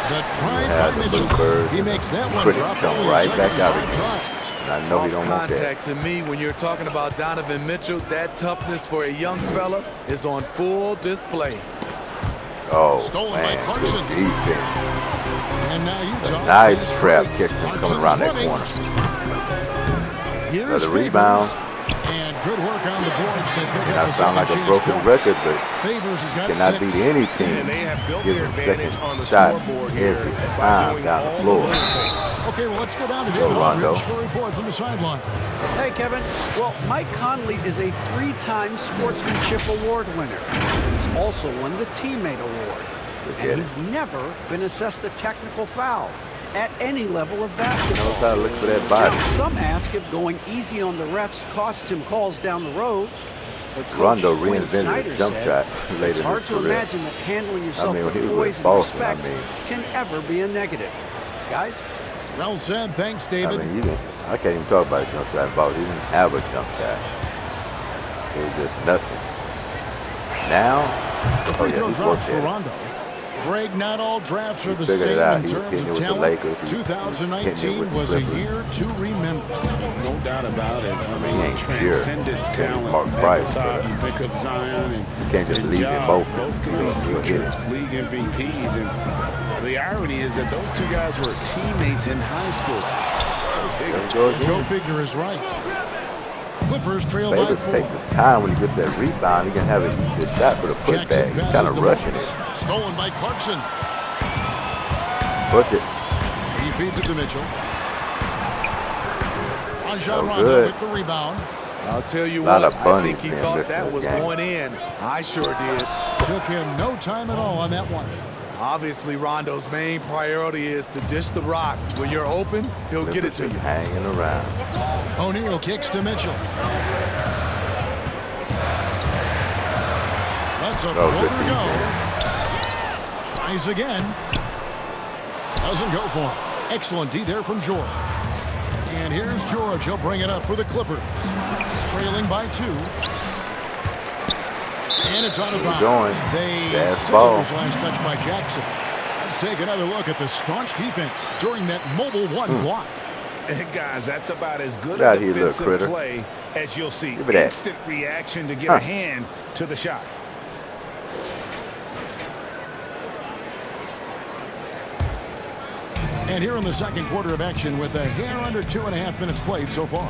D: The try
A: Have
D: by
A: the
D: Mitchell.
A: Bluebirds
D: He
A: and
D: makes that one
A: critics
D: drop.
A: come
D: Only
A: right
D: the
A: back
D: second
A: out
D: five
A: again.
D: tries.
A: And I know he don't want that.
F: Contact to me, when you're talking about Donovan Mitchell, that toughness for a young fella is on full display.
A: Oh,
D: Stolen by
A: man,
D: Clarkson.
A: good defense.
D: And now Utah.
A: Nice
D: is
A: trap
D: free.
A: catch him coming
D: Clarkson's
A: around that
D: running.
A: corner.
D: Here's
A: Another
D: Favors.
A: rebound.
D: And good work on the boards. They pick
A: That
D: up the
A: sound like a
D: second
A: broken
D: chance
A: record,
D: points.
A: but
D: Favors has got
A: cannot
D: 6.
A: beat any
E: And
A: team.
E: they have built
A: Give
E: their
A: him
E: advantage
A: second
E: on the
A: shots
E: scoreboard here
A: every
E: by
A: time
E: doing
A: down
E: all
A: the
E: the
A: floor.
E: little things.
D: Okay, well, let's go down to
A: Go,
D: David
A: Rondo.
D: Aldridge for a report from the sideline.
C: Hey, Kevin. Well, Mike Conley is a 3-time Sportsmanship Award winner. He's also won the Teammate Award.
A: at
C: And he's never been assessed a technical foul at any level of
A: Knows
C: basketball.
A: how to look for that body.
C: Some ask if going easy on the refs costs him calls down the road. But Coach
A: Rondo
C: Quinn
A: reinvented
C: Snyder
A: his jump
C: said,
A: shot later
C: it's
A: in
C: hard
A: his
C: to
A: career.
C: imagine that handling yourself
A: when
C: with
A: he was
C: poise
A: with
C: and
A: Boston,
C: respect can ever be a negative. Guys?
D: Well said. Thanks,
A: I
D: David.
A: mean, I can't even talk about a jump shot. He didn't have a jump shot. It was just nothing. Now,
D: The free throw
A: he
D: drops
A: worked
D: for
A: at it.
D: Rondo. Greg, not all drafts are the
A: figured
D: same
A: it out.
D: in
A: He was
D: terms
A: hitting it
D: of
A: with the
D: talent.
A: Lakers. He was hitting it
D: 2019
A: with the
D: was a
A: Clippers.
D: year to remember.
E: No doubt about it. I
A: He
E: mean,
A: ain't
E: transcended
A: pure.
E: talent
A: Mark
E: at
A: Price,
E: the top.
A: but,
E: You pick up Zion and
A: you can't just
E: and
A: leave
E: Ja.
A: him open.
E: Both could
A: He'll
E: be
A: hit
E: future
A: it.
E: league MVPs. And the irony is that those two guys were teammates in high school.
A: There he goes
D: Go
A: again.
D: figure is right. Clippers trail by
A: Favors
D: 4.
A: takes his time when he gets that rebound. He can have an easier shot for the
D: Jackson
A: putback. He's kind
D: passes
A: of
D: to
A: rushing
D: Morris.
A: it.
D: Stolen by Clarkson.
A: Push it.
D: He feeds it to Mitchell. Rajon
A: Oh,
D: Rondo
A: good.
D: with the rebound.
F: I'll tell you
A: Lot
F: what,
A: of
F: I
A: bunnies
F: think he
A: being
F: thought
A: missed in
F: that
A: this
F: was
A: game.
F: going in. I sure did.
D: Took him no time at all on that one.
F: Obviously, Rondo's main priority is to dish the rock. When you're open, he'll get it to you.
A: Hanging around.
D: O'Neal kicks to Mitchell. That's a
A: Oh,
D: floater
A: good
D: to go. Tries again. Doesn't go for him. Excellent D there from George. And here's George. He'll bring it up for the Clippers. Trailing by 2. And it's out of bounds.
A: going.
D: They
A: Fast
D: saved
A: ball.
D: his last touch by Jackson. Let's take another look at the staunch defense during that mobile 1 block.
E: And guys, that's about as good
A: Get out
E: a
A: here, little
E: defensive
A: critter.
E: play as you'll see.
A: Give me that.
E: Instant reaction to get a hand to the shot.
D: And here in the second quarter of action with a hair under 2.5 minutes played so far.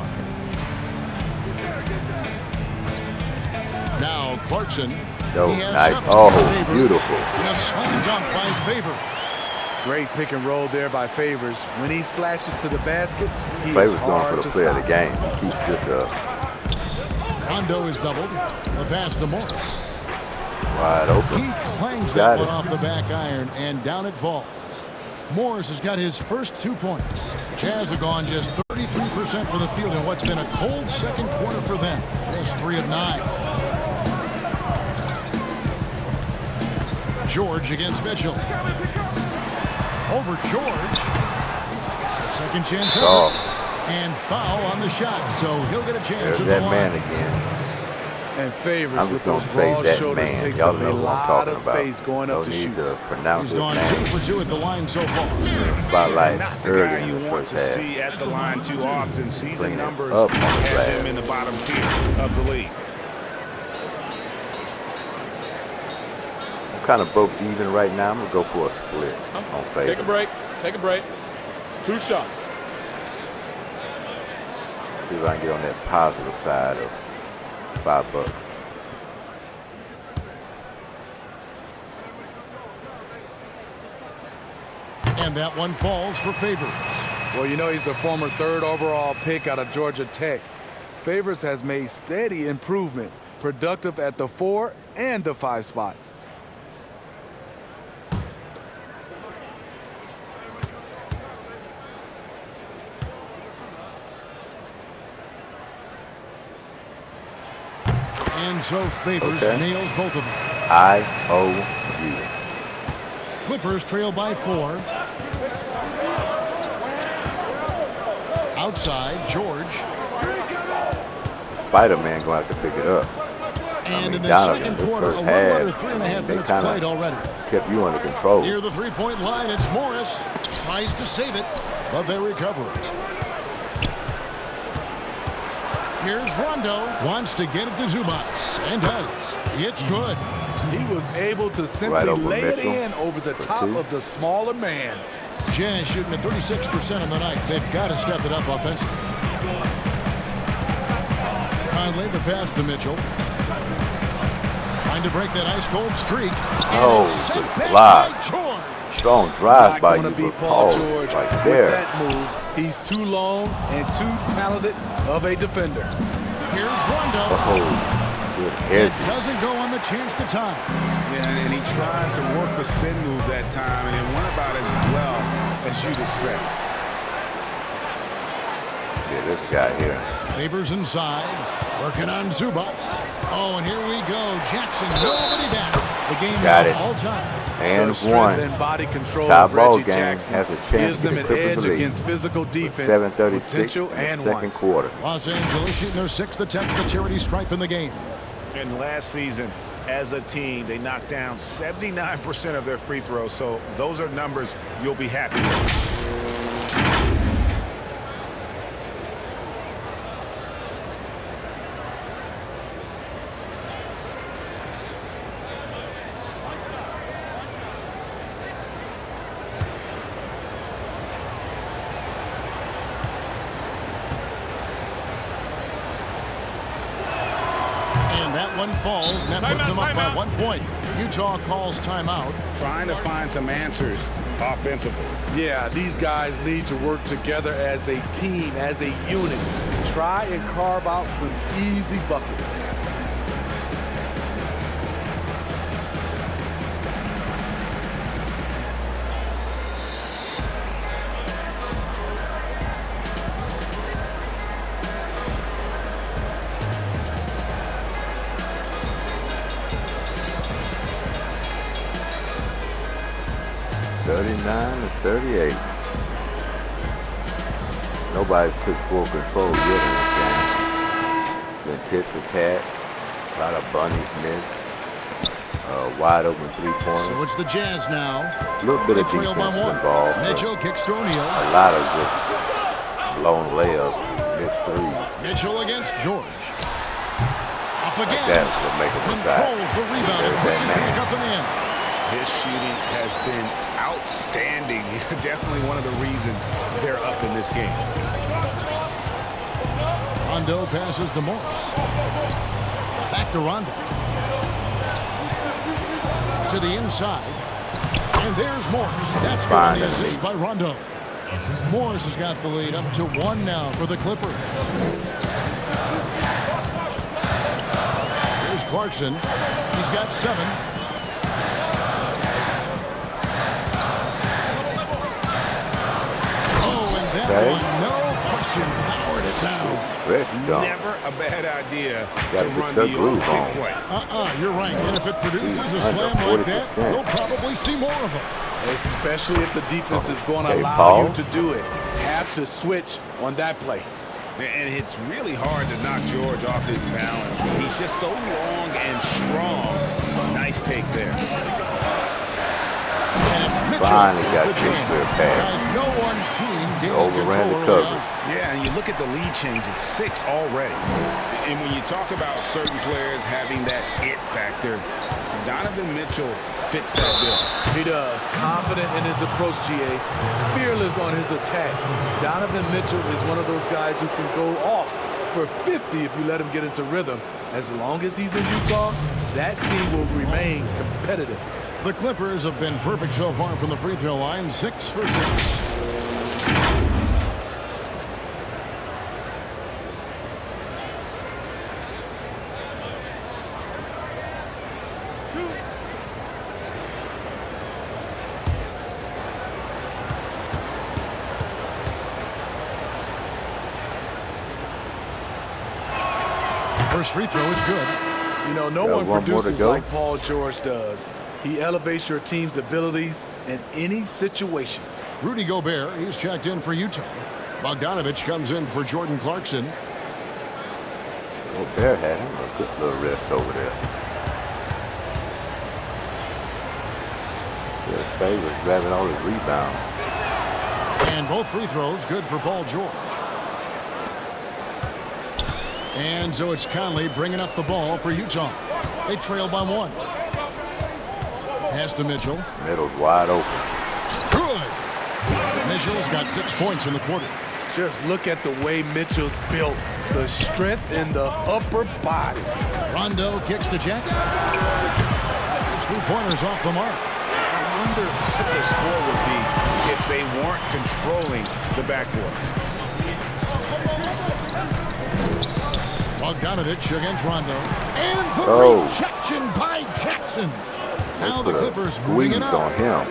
D: Now Clarkson.
A: Oh,
D: He has
A: nice.
D: 7
A: Oh,
D: for Favors.
A: beautiful.
D: And a slam dunk by Favors.
F: Great pick and roll there by Favors. When he slashes to the basket, he
A: Favors
F: is
A: going
F: hard
A: for the
F: to
A: play of the
F: stop.
A: game. He keeps this up.
D: Rondo is doubled. The pass to Morris.
A: Wide open.
D: He clangs
A: Got
D: that one
A: it.
D: off the back iron, and down it falls. Morris has got his first 2 points. Jazz have gone just 33% for the field in what's been a cold second quarter for them. Just 3 of 9. George against Mitchell. Over George. A second chance effort.
A: Oh.
D: And foul on the shot, so he'll get a chance
A: There's
D: at the
A: that
D: line.
A: man again.
F: And Favors
A: I'm
F: with
A: just going
F: those
A: to say
F: broad
A: that
F: shoulders
A: man.
F: takes
A: Y'all
F: up a
A: know who I'm
F: lot
A: talking
F: of
A: about.
F: space going up
A: Don't
F: to
A: need
F: shoot.
A: to pronounce
D: He's
A: his
D: gone
A: name.
D: 2 for 2 at the line so far.
A: Spotlight
E: Not the
A: early
E: guy
A: in
E: you
A: the
E: want
A: first
E: to
A: half.
E: see at the line too often. Season
A: Clean it
E: numbers
A: up on the
E: has
A: glass.
E: him in the bottom tier of the league.
A: I'm kind of broke even right now. I'm going to go for a split on Favors.
H: Take a break. Take a break. 2 shots.
A: See if I can get on that positive side of $5.
D: And that one falls for Favors.
F: Well, you know, he's the former 3rd overall pick out of Georgia Tech. Favors has made steady improvement, productive at the 4 and the 5 spot.
D: And so Favors nails both of them.
A: IOU.
D: Clippers trail by 4. Outside, George.
A: Spider-Man going to have to pick it up.
D: And in the
A: Donovan,
D: second
A: this
D: quarter, a
A: first
D: little under
A: half,
D: 3.5 minutes played already.
A: Kept you under control.
D: Near the three-point line, it's Morris. Tries to save it, but they recover it. Here's Rondo. Wants to get it to Zubats, and does. It's good.
F: He was able to simply lay it
A: Mitchell
F: in over the top of the smaller man.
D: Jazz shooting at 36% on the night. They've got to step it up offensively. Conley, the pass to Mitchell. Trying to break that ice-cold streak.
A: Oh, good block. Strong drive by you,
F: be
A: but
F: Paul George
A: right
F: with
A: there.
F: that move. He's too long and too talented of a defender.
D: Here's Rondo.
A: Oh, good
D: It
A: heavy.
D: doesn't go on the chance to tie.
E: Yeah, and he tried to work the spin move that time, and it went about as well as you'd expect.
A: Yeah, this guy here.
D: Favors inside. Working on Zubats. Oh, and here we go. Jackson, nobody back. The game
A: Got
D: now
A: it.
D: all time.
A: And
F: Strength
A: one.
F: and body control
A: Top
F: of
A: ball
F: Reggie
A: game
F: Jackson
A: has a chance
F: gives
A: to
F: them
A: get
F: an
A: the Clippers
F: edge
A: lead.
F: against physical defense,
A: 7:36
F: potential,
A: in
F: and
A: the second quarter.
D: Los Angeles shooting their 6th attempt at the charity stripe in the game.
E: And last season, as a team, they knocked down 79% of their free throws, so those are numbers you'll be happy with.
D: That one falls, and that puts them up by 1 point. Utah calls timeout.
E: Trying to find some answers offensively.
F: Yeah, these guys need to work together as a team, as a unit. Try and carve out some easy buckets.
A: (39-38). Nobody's took full control yet in this game. Been tit for tat. A lot of bunnies missed. Wide open 3-pointer.
D: So it's the Jazz now.
A: A little bit of
D: They trail by
A: defense
D: 1.
A: involved.
D: Mitchell kicks to O'Neal.
A: A lot of just blown layups, missed threes.
D: Mitchell against George. Up again.
A: Like that will make it
D: Controls the rebound and puts it back up and in.
E: His shooting has been outstanding. Definitely one of the reasons they're up in this game.
D: Rondo passes to Morris. Back to Rondo. To the inside. And there's Morris. That's good on the assist by Rondo. Morris has got the lead up to 1 now for the Clippers. Here's Clarkson. He's got 7.
A: Okay.
D: No question, powered it down.
E: Never a bad idea
A: to
E: run the old pick
A: on.
E: play.
D: You're right. And if it produces a slam like that, we'll probably see more of them.
F: Especially if the defense is going to allow
A: Paul.
F: you to do it. Have to switch on that play.
E: And it's really hard to knock George off his balance. He's just so long and strong. Nice take there.
D: And it's Mitchell.
A: Finally got kicked to a pass.
D: No one team gaining
A: Overran the
D: control
A: coverage.
E: Yeah, and you look at the lead change, it's 6 already. And when you talk about certain players having that it factor, Donovan Mitchell fits that bill.
F: He does. Confident in his approach, GA. Fearless on his attack. Donovan Mitchell is one of those guys who can go off for 50 if you let him get into rhythm. As long as he's in Utah, that team will remain competitive.
D: The Clippers have been perfect so far from the free throw line, 6 for 6. First free throw is good.
F: You know, no one produces like Paul George does. He elevates your team's abilities in any situation.
D: Rudy Gobert, he's checked in for Utah. Bogdanovich comes in for Jordan Clarkson.
A: Gobert had him a good little rest over there. His favorite, grabbing all his rebounds.
D: And both free throws good for Paul George. And so it's Conley bringing up the ball for Utah. They trail by 1. Pass to Mitchell.
A: Middle's wide open.
D: Good. Mitchell's got 6 points in the quarter.
F: Just look at the way Mitchell's built. The strength in the upper body.
D: Rondo kicks to Jackson. His 3-pointers off the mark.
E: I wonder what the score would be if they weren't controlling the backcourt.
D: Bogdanovich against Rondo. And the rejection by Jackson. Now the Clippers moving it up.
A: On him.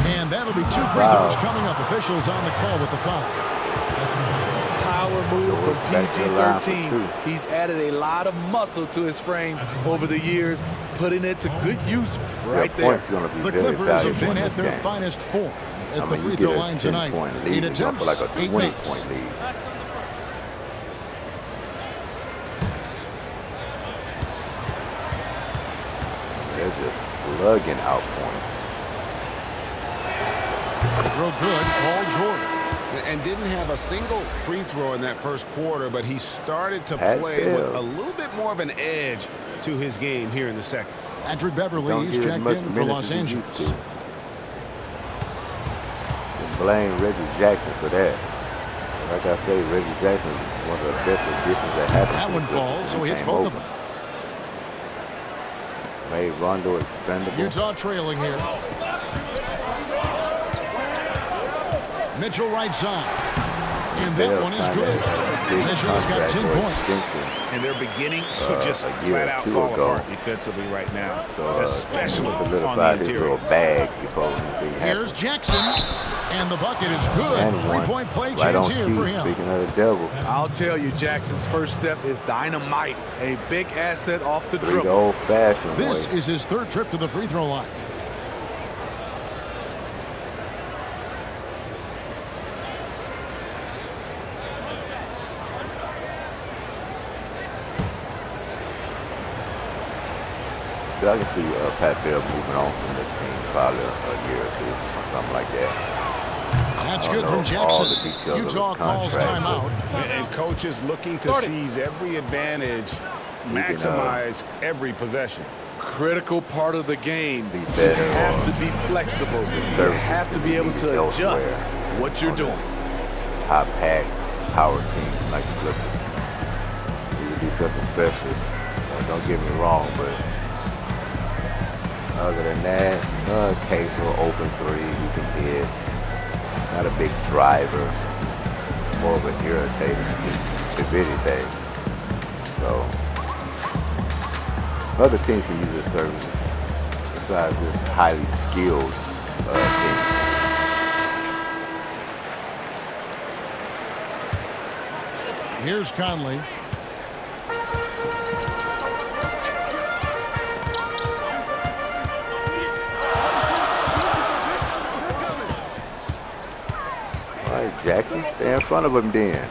D: And that'll be 2 free throws coming up. Officials on the call with the foul.
F: Power move from PG-13. He's added a lot of muscle to his frame over the years, putting it to good use right there.
D: The Clippers have been at their finest form at the free throw line tonight. 8 attempts, 8 makes.
A: They're just slugging out points.
D: Throw good, Paul George.
G: And didn't have a single free throw in that first quarter, but he started to play with a little bit more of an edge to his game here in the second.
D: Patrick Beverly, he's checked in for Los Angeles.
A: Blame Reggie Jackson for that. Like I say, Reggie Jackson is one of the best additions that happened.
D: That one falls, so he hits both of them.
A: Made Rondo expendable.
D: Utah trailing here. Mitchell right side. And that one is good. Mitchell's got 10 points.
E: And they're beginning to just flat out fall apart defensively right now, especially on the interior.
A: Bag
D: Here's Jackson. And the bucket is good. 3-point play change here for him.
A: Speaking of the devil.
F: I'll tell you, Jackson's first step is dynamite. A big asset off the dribble.
A: Old-fashioned
D: This is his 3rd trip to the free throw line.
A: I can see Pat Beal moving on from this team probably a year or 2 or something like that.
D: That's good from Jackson. Utah calls timeout.
E: And coaches looking to seize every advantage, maximize every possession.
F: Critical part of the game. You have to be flexible. You have to be able to adjust what you're doing.
A: High-pack power team like the Clippers. He's a defensive specialist. Don't get me wrong, but other than that, occasional open 3 he can hit. Not a big driver, more of an irritating, if anything. So, other teams can use his services besides this highly skilled team.
D: Here's Conley.
A: Jackson, stay in front of him then.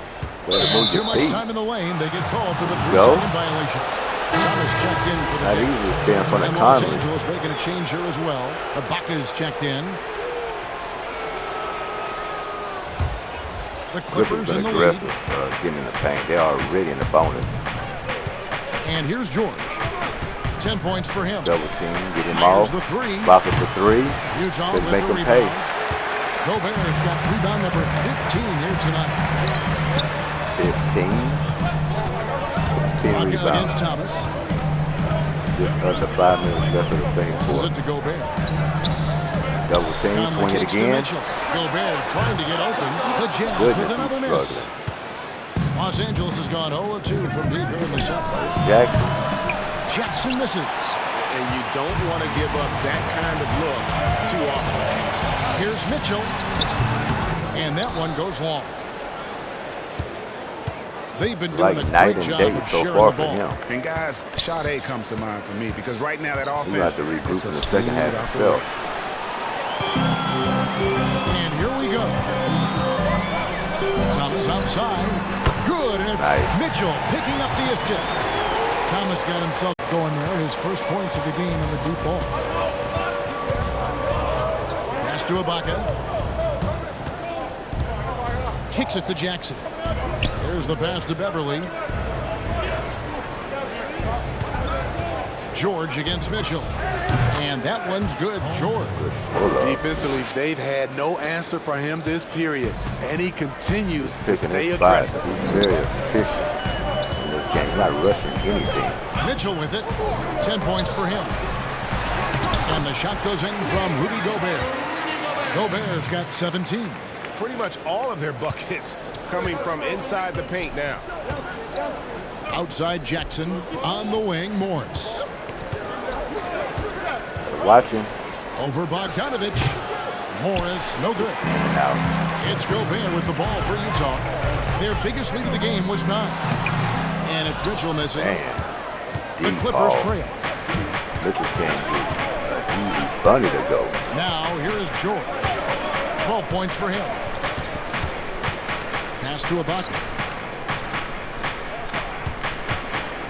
D: Too much time in the lane. They get called for the 3-second violation. Thomas checked in for the
A: Not easy to stay in front of
D: Los
A: Conley.
D: Angeles making a change here as well. Ibaka's checked in. The Clippers in the lead.
A: Getting in the paint. They're already in the bonus.
D: And here's George. 10 points for him.
A: Double team. Get him off.
D: The 3.
A: Block it for 3.
D: Utah
A: Let's
D: with
A: make
D: the
A: them
D: rebound.
A: pay.
D: Gobert has got rebound number 15 here tonight.
A: 15
D: Rock against
A: rebounds.
D: Thomas.
A: Just under 5 minutes left of the same
D: Passes
A: quarter.
D: it to Gobert.
A: Double team,
D: Conley
A: swing it
D: kicks to
A: again.
D: Mitchell. Gobert trying to get open. The Jazz
A: Goodness,
D: with another
A: he's
D: miss.
A: struggling.
D: Los Angeles has gone 0-2 from deep here in the second.
A: Jackson.
D: Jackson misses.
G: And you don't want to give up that kind of look too often.
D: Here's Mitchell. And that one goes long. They've been doing
A: Like
D: a
A: night
D: great
A: and
D: job
A: day
D: of
A: so
D: sharing
A: far
D: the
A: for
D: ball.
A: him.
E: And guys, shot A comes to mind for me because right now that offense
A: He's going to have to regroup
E: is
A: in
E: a
A: the second
E: smooth
A: half
E: operation.
A: himself.
D: And here we go. Thomas outside. Good. And it's
A: Nice.
D: Mitchell picking up the assist. Thomas got himself going there. His first points of the game on the deep ball. Pass to Ibaka. Kicks it to Jackson. There's the pass to Beverly. George against Mitchell. And that one's good. George.
F: Defensively, they've had no answer for him this period, and he continues to
A: Picking
F: stay
A: his spots.
F: aggressive.
A: He's very efficient in this game. He's not rushing anything.
D: Mitchell with it. 10 points for him. And the shot goes in from Rudy Gobert. Gobert's got 17.
G: Pretty much all of their buckets coming from inside the paint now.
D: Outside Jackson. On the wing, Morris.
A: Watch him.
D: Over Bogdanovich. Morris, no good.
A: Now,
D: It's Gobert with the ball for Utah. Their biggest lead of the game was 9. And it's Mitchell missing.
A: man.
D: The
A: Deep
D: Clippers
A: ball.
D: trail.
A: Mitchell can't get an easy bunny to go.
D: Now here is George. 12 points for him. Pass to Ibaka.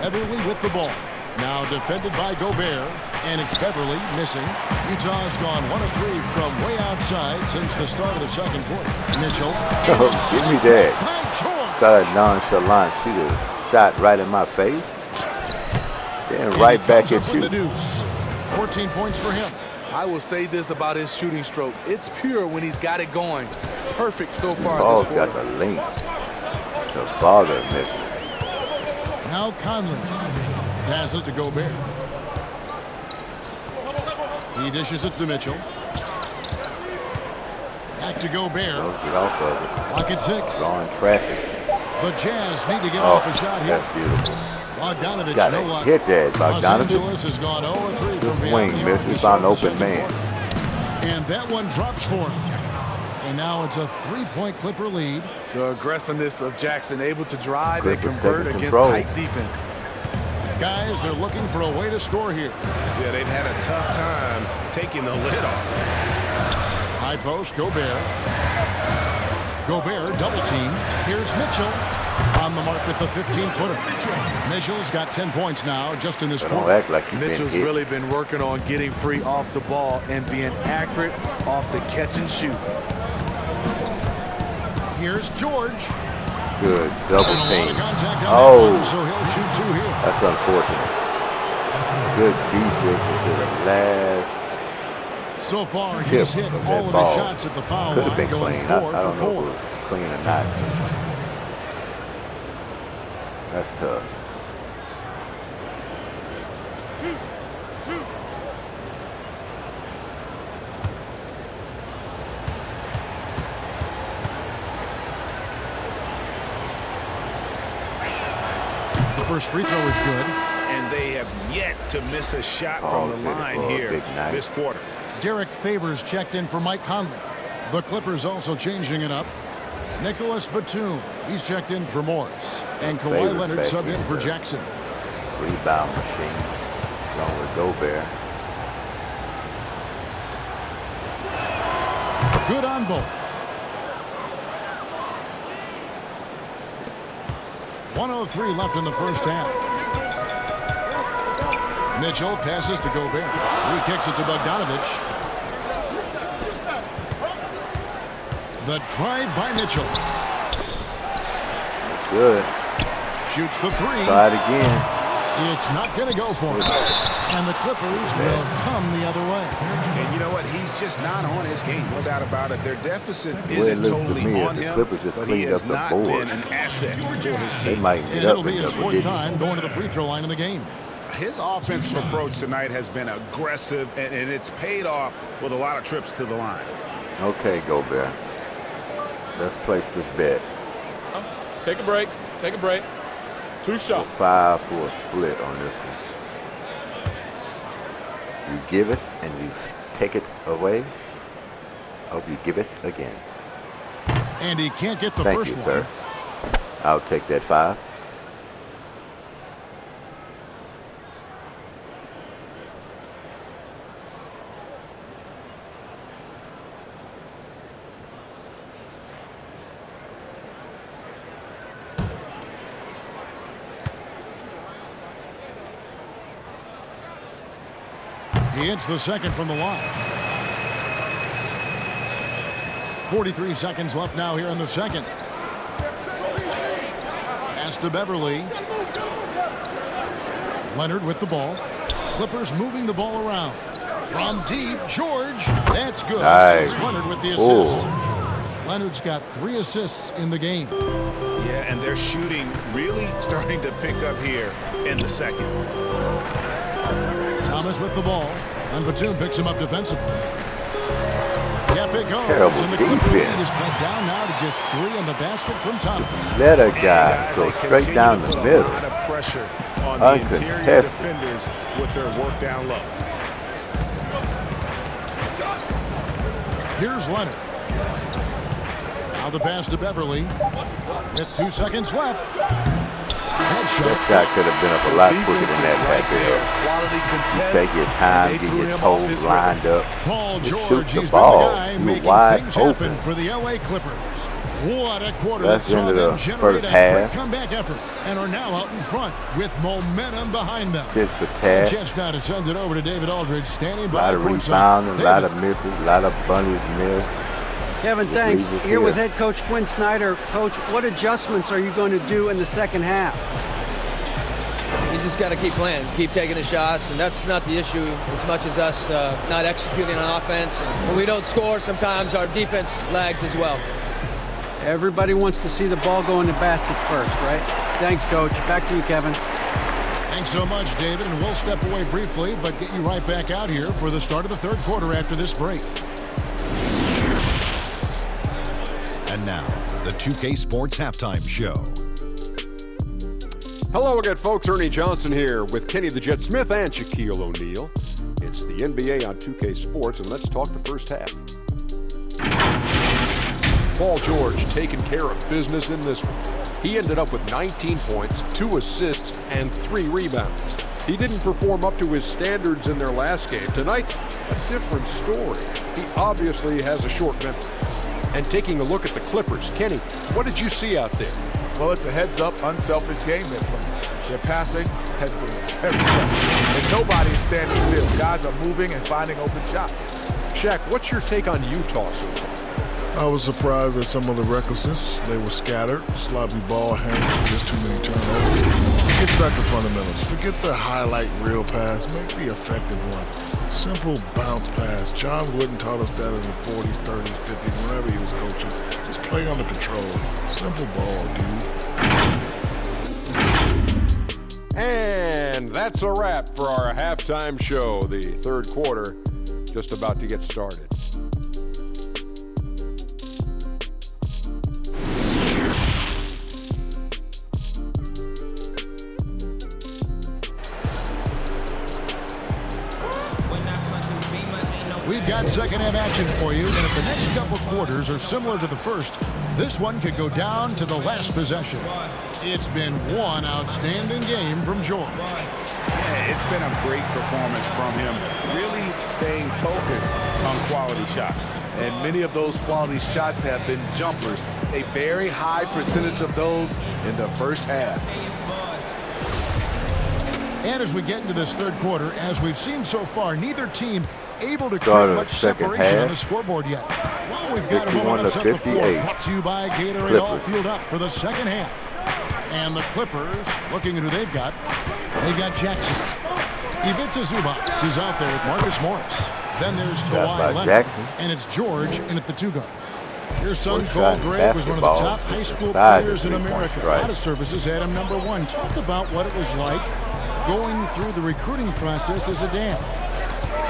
D: Beverly with the ball. Now defended by Gobert. And it's Beverly missing. Utah's gone 1 of 3 from way outside since the start of the second quarter. Mitchell.
A: Give me that.
D: By George.
A: Got a nonchalant. She just shot right in my face. Then
D: And
A: right
D: he
A: back
D: comes
A: at
D: up
A: you.
D: with the deuce. 14 points for him.
F: I will say this about his shooting stroke. It's pure when he's got it going. Perfect so far
A: Ball's
F: this
A: got
F: quarter.
A: the length. The ball got missing.
D: Now Conley passes to Gobert. He dishes it to Mitchell. Back to Gobert.
A: Don't get off of it.
D: Clock at 6.
A: Drawing traffic.
D: The Jazz need to get
A: Oh,
D: off a shot here.
A: that's beautiful.
D: Bogdanovich,
A: Gotta
D: no luck.
A: hit that,
D: Los
A: Bogdanovich.
D: Angeles has gone 0-3
A: Good
D: from
A: swing,
D: beyond the arc
A: Mitchell.
D: to
A: He
D: start
A: found an
D: the
A: open
D: second
A: man.
D: quarter. And that one drops for him. And now it's a 3-point Clipper lead.
F: The aggressiveness of Jackson, able to drive and
A: Clippers
F: convert
A: taking
F: against
A: control.
F: tight defense.
D: Guys, they're looking for a way to score here.
G: Yeah, they've had a tough time taking the lid off.
D: High post, Gobert. Gobert, double team. Here's Mitchell on the mark with the 15-footer. Mitchell's got 10 points now just in this
A: Don't
D: quarter.
A: act like you've been
F: Mitchell's
A: hit.
F: really been working on getting free off the ball and being accurate off the catch and shoot.
D: Here's George.
A: Good double
D: And a lot
A: team.
D: of contact on that
A: Oh,
D: one, so he'll shoot 2 here.
A: that's unfortunate. Good defense until the last.
D: So far,
A: tip
D: he's hit
A: of
D: all
A: that
D: of
A: ball.
D: his shots at the foul
A: Could have
D: line,
A: been
D: going
A: clean.
D: 4
A: I
D: for
A: don't know if
D: 4.
A: it was clean or not. That's tough.
D: The first free throw is good.
E: And they have yet to miss a shot
A: Ball's
E: from the
A: hit
E: line
A: for a
E: here
A: big night.
E: this quarter.
D: Derek Favors checked in for Mike Conley. The Clippers also changing it up. Nicholas Batum, he's checked in for Morris. And Kawhi
A: Favors
D: Leonard
A: back
D: subbed in
A: in
D: for
A: there.
D: Jackson.
A: Rebound machine. Along with Gobert.
D: Good on both. 1:03 left in the first half. Mitchell passes to Gobert. He kicks it to Bogdanovich. The drive by Mitchell.
A: Good.
D: Shoots the 3.
A: Try it again.
D: It's not going to go for him. And the Clippers will come the other way.
G: And you know what? He's
E: he's just not on his game, no doubt about it. Their deficit
A: The way it
E: isn't
A: looks to
E: totally
A: me,
E: on
A: if the
E: him,
A: Clippers just
E: but he
A: cleaned
E: has
A: up the
E: not
A: board,
E: been an asset for his
A: they
E: team.
A: might
D: And
A: get
D: it'll
A: up
D: be
A: in
D: his
A: double
D: fourth
A: digits.
D: time going to the free throw line in the game.
E: His offensive approach tonight has been aggressive, and it's paid off with a lot of trips to the line.
A: Okay, Gobert. Let's place this bet.
H: Take a break. Take a break. 2 shots.
A: 5 for a split on this one. You giveth and you take it away. Hope you giveth again.
D: And he can't get the
A: Thank
D: first
A: you,
D: one.
A: sir. I'll take that 5.
D: He hits the second from the line. 43 seconds left now here in the second. Pass to Beverly. Leonard with the ball. Clippers moving the ball around. From deep, George. That's good.
A: Nice.
D: That's Leonard with the assist.
A: Ooh.
D: Leonard's got 3 assists in the game.
E: Yeah, and their shooting really starting to pick up here in the second.
D: Thomas with the ball. And Batum picks him up defensively. Yep, it goes.
A: Terrible
D: And the Clipper
A: defense.
D: lead is fed down now to just 3 in the basket from Thomas.
A: Let a
E: And
A: guy
E: guys,
A: go
E: they
A: straight
E: continue
A: down
E: to
A: the
E: put
A: middle.
E: A lot of pressure on the interior
A: Uncontested.
E: defenders with their work down low.
D: Here's Leonard. Now the pass to Beverly. With 2 seconds left.
A: That shot could have been up a lot quicker than that back there.
F: Quality contest.
A: Take your time,
F: and they
A: get
F: threw
A: your
F: him off
A: toes
F: his
A: lined up.
D: Paul
A: Just
D: George,
A: shoot the
D: he's
A: ball.
D: been the guy
A: You're
D: making
A: wide
D: things
A: open.
D: happen for the LA Clippers. What a quarter
A: That's
D: that saw
A: into
D: them
A: the
D: generate
A: first
D: a
A: half.
D: great comeback effort and are now out in front with momentum behind them.
A: Tit for tat.
D: Chance now to send it over to David Aldridge, standing
A: A
D: by
A: lot of
D: courtside.
A: rebounding, a lot
D: David.
A: of misses, a lot of bunnies missed.
C: Kevin,
A: Just
C: thanks.
A: leave us
C: Here with
A: here.
C: head coach Quinn Snyder. Coach, what adjustments are you going to do in the second half?
J: You just got to keep playing, keep taking the shots, and that's not the issue as much as us not executing on offense. And when we don't score, sometimes our defense lags as well.
C: Everybody wants to see the ball go in the basket first, right? Thanks, Coach. Back to you, Kevin.
D: Thanks so much, David, and we'll step away briefly, but get you right back out here for the start of the third quarter after this break.
B: And now, the 2K Sports Halftime Show.
K: Hello again, folks. Ernie Johnson here with Kenny the Jet Smith and Shaquille O'Neal. It's the NBA on 2K Sports, and let's talk the first half. Paul George taking care of business in this one. He ended up with 19 points, 2 assists, and 3 rebounds. He didn't perform up to his standards in their last game. Tonight's a different story. He obviously has a short memory. And taking a look at the Clippers, Kenny, what did you see out there?
F: Well, it's a heads-up, unselfish game they're playing. Their passing has been very tough. And nobody's standing still. Guys are moving and finding open shots.
K: Shaq, what's your take on Utah so far?
L: I was surprised at some of the recklessness. They were scattered, sloppy ball handling, just too many turnovers. Get back to fundamentals. Forget the highlight reel pass. Make the effective one. Simple bounce pass. John Wooden taught us that in the 40s, 30s, 50s, whenever he was coaching. Just play under control. Simple ball, dude.
K: And that's a wrap for our halftime show. The third quarter just about to get started.
D: We've got second half action for you, and if the next couple quarters are similar to the first, this one could go down to the last possession. It's been one outstanding game from George.
E: Yeah, it's been a great performance from him, really staying focused on quality shots.
F: And many of those quality shots have been jumpers. A very high percentage of those in the first half.
D: And as we get into this third quarter, as we've seen so far, neither team able to
A: Start
D: create
A: of
D: much
A: the second
D: separation on
A: half.
D: the scoreboard yet. Well, we've got a
A: 51
D: moment
A: to
D: to set the floor.
A: 58.
D: Brought to you by Gatorade
A: Clippers.
D: All Fueled Up for the second half. And the Clippers, looking at who they've got Jackson. Ivica Zubac is out there with Marcus Morris. Then there's
A: Shot
D: Kawhi
A: by
D: Leonard.
A: Jackson.
D: And it's George in at the 2 guard. Your son,
A: First
D: Cole
A: shot in
D: Gray, was one of the
A: basketball.
D: top high school
A: Inside the
D: players in
A: three-point
D: America. A
A: strike.
D: lot of services had him number 1. Talk about what it was like going through the recruiting process as a dad.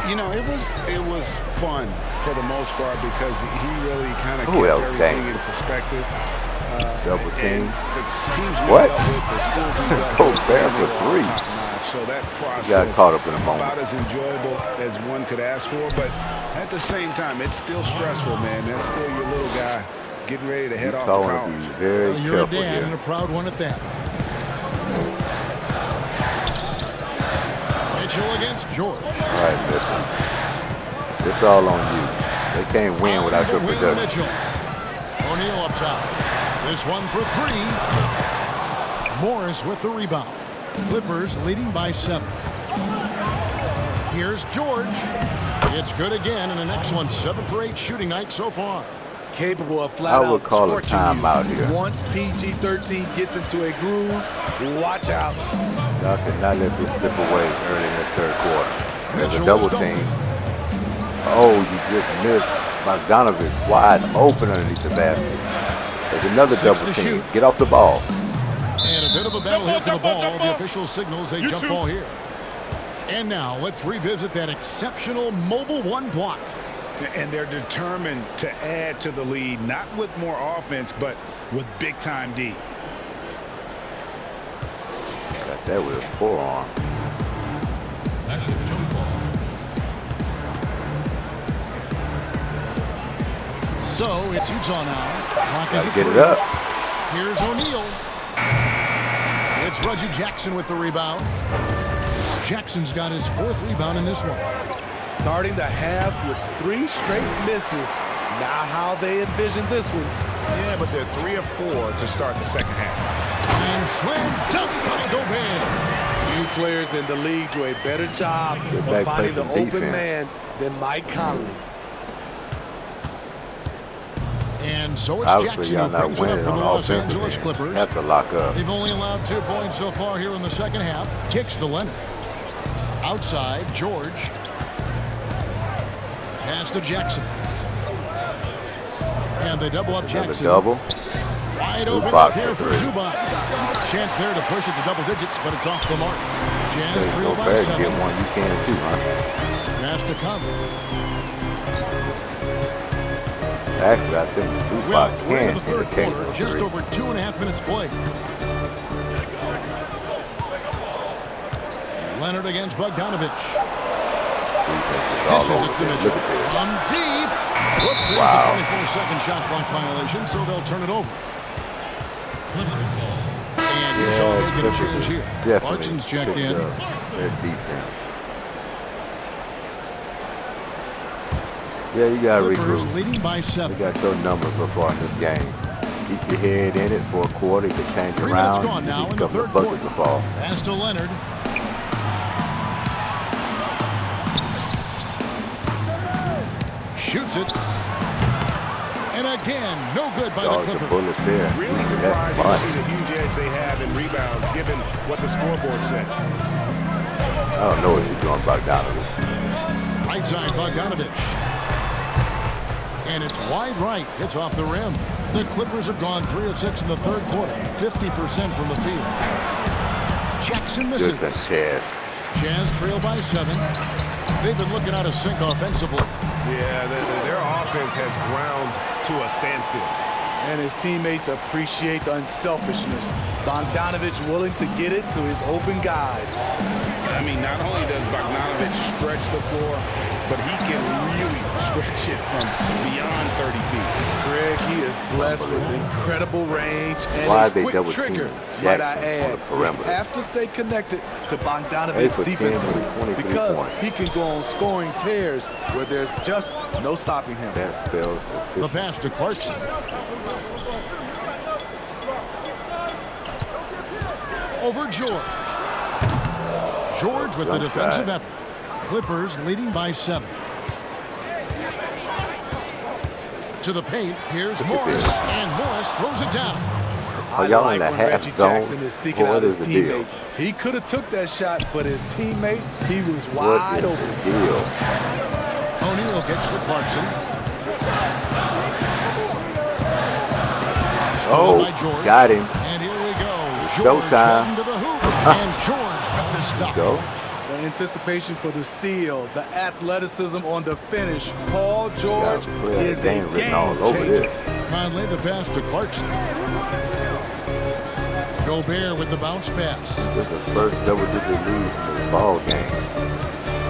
E: You know, it was fun for the most part because he really kind of kept
A: that was
E: everything in
A: dangerous.
E: perspective.
A: Double team.
E: The teams we
A: What?
E: dealt with, the schools we dealt
A: Oh,
E: with,
A: Bear
E: they
A: for
E: were all
A: 3.
E: top-notch. So that process
A: got caught up in a moment.
E: about as enjoyable as one could ask for. But at the same time, it's still stressful, man. That's still your little guy getting ready to head off to
A: want to
E: college.
A: be very
D: Well, you're a
A: careful
D: dad
A: here.
D: and a proud one at that. Mitchell against George.
A: All right, listen. It's all on you. They can't win without your
D: Will
A: production.
D: Mitchell. O'Neal up top. This one for 3. Morris with the rebound. Clippers leading by 7. Here's George. It's good again and an excellent 7 for 8 shooting night so far.
F: Capable of flat
A: I
F: out
A: would call a
F: scorching
A: timeout
F: you.
A: here.
F: Once PG-13 gets into a groove, watch out.
A: Y'all cannot let this slip away early in this third quarter. There's a
D: Mitchell
A: double
D: is done.
A: team. Oh, you just missed Bogdanovich wide open underneath the basket. There's another
D: 6
A: double
D: to
A: team.
D: shoot.
A: Get off the ball.
D: And a bit of a battle here for the ball.
H: Jump
D: The
H: ball.
D: official signals a jump ball here. And now let's revisit that exceptional mobile 1 block.
E: And they're determined to add to the lead, not with more offense, but with big-time D.
A: Got that with a forearm.
H: That's a jump ball.
D: So it's Utah now. Clock is
A: Gotta
D: at
A: get
D: 3.
A: it up.
D: Here's O'Neal. It's Reggie Jackson with the rebound. Jackson's got his 4th rebound in this one.
F: Starting the half with 3 straight misses. Now how they envision this one.
E: Yeah, but they're 3 of 4 to start the second half.
D: And slam dunk by Gobert.
F: Few players in the league do a better job
A: Get back,
F: of finding
A: play
F: the
A: some
F: open
A: defense.
F: man than Mike Conley.
D: And so it's
A: Obviously,
D: Jackson
A: y'all
D: who
A: not
D: brings it up
A: winning
D: for
A: on
D: the Los
A: offensive
D: Angeles
A: end.
D: Clippers.
A: Have to lock up.
D: They've only allowed 2 points so far here in the second half. Kicks to Leonard. Outside, George. Pass to Jackson. And they double up
A: Another
D: Jackson.
A: double.
D: Wide open
A: Zubac
D: up here
A: for
D: for
A: 3.
D: Zubac. Chance there to push it to double digits, but it's off the mark. Jazz
A: Hey,
D: trail by
A: Gobert
D: 7.
A: get one, you can too, huh?
D: Pass to Conf.
A: Actually, I think
D: Well,
A: Zubac
D: we're
A: can
D: into the third
A: entertain
D: quarter,
A: for
D: just
A: 3.
D: over 2.5 minutes played. Leonard against Bogdanovich.
A: Defense is all
D: Dishes
A: over
D: it to
A: there.
D: Mitchell.
A: Look at this.
D: From deep. Whoops, there's
A: Wow.
D: the 24-second shot clock violation, so they'll turn it over. And Utah will get a
A: Clippers
D: change here.
A: definitely
D: Clarkson's checked
A: picked
D: in.
A: up their defense. Yeah, you got to
D: Clippers
A: regroup.
D: leading by
A: You
D: 7.
A: got your numbers so far in this game. Keep your head in it for a quarter. You can change
D: 3 minutes
A: around.
D: gone
A: You
D: now
A: need
D: in
A: a
D: the
A: couple of
D: third
A: buckets
D: quarter.
A: to fall.
D: Pass to Leonard. Shoots it. And again, no good by the
A: Dodge the
D: Clippers.
A: bullets there.
E: Really
A: That's
E: surprising to
A: fun.
E: see the huge edge they have in rebounds, given what the scoreboard says.
A: I don't know what you're doing about Donovan.
D: Right side, Bogdanovich. And it's wide right. It's off the rim. The Clippers have gone 3 of 6 in the third quarter. 50% from the field. Jackson misses.
A: Good chance.
D: Jazz trail by 7. They've been looking out of sync offensively.
E: Yeah, their offense has ground to a standstill.
F: And his teammates appreciate the unselfishness. Bogdanovich willing to get it to his open guys.
E: I mean, not only does Bogdanovich stretch the floor, but he can really stretch it from beyond 30 feet.
F: Greg, he is blessed with incredible range and
A: Why
F: a
A: they
F: quick
A: double
F: trigger,
A: teaming
F: might I
A: Jackson on
F: add.
A: the perimeter?
F: You have to stay connected to
A: 8
F: Bogdanovich
A: for 10
F: defensively
A: with 23
F: because
A: points.
F: he can go on scoring tears where there's just no stopping him.
A: That spells
D: The pass to Clarkson. Over George. George with the
A: Jump
D: defensive
A: shot.
D: effort. Clippers leading by 7. To the paint, here's
A: Look at
D: Morris,
A: this.
D: and Morris throws it down.
A: Are y'all in the
F: when
A: half
F: Reggie
A: zone?
F: Jackson is seeking
A: What
F: out his
A: is the deal?
F: teammate. He could have took that shot, but his teammate, he was
A: What
F: wide
A: is
F: open.
A: the deal?
D: He'll pitch to Clarkson.
A: Oh, got him.
D: And here we go.
A: It's
D: George
A: showtime.
D: heading to the hoop. And George with the stuff.
A: Go.
F: The anticipation for the steal, the athleticism on the finish. Paul George is a game changer.
D: Conley, the pass to Clarkson. Gobert with the bounce pass.
A: This is the first double-digit lead in this ball game.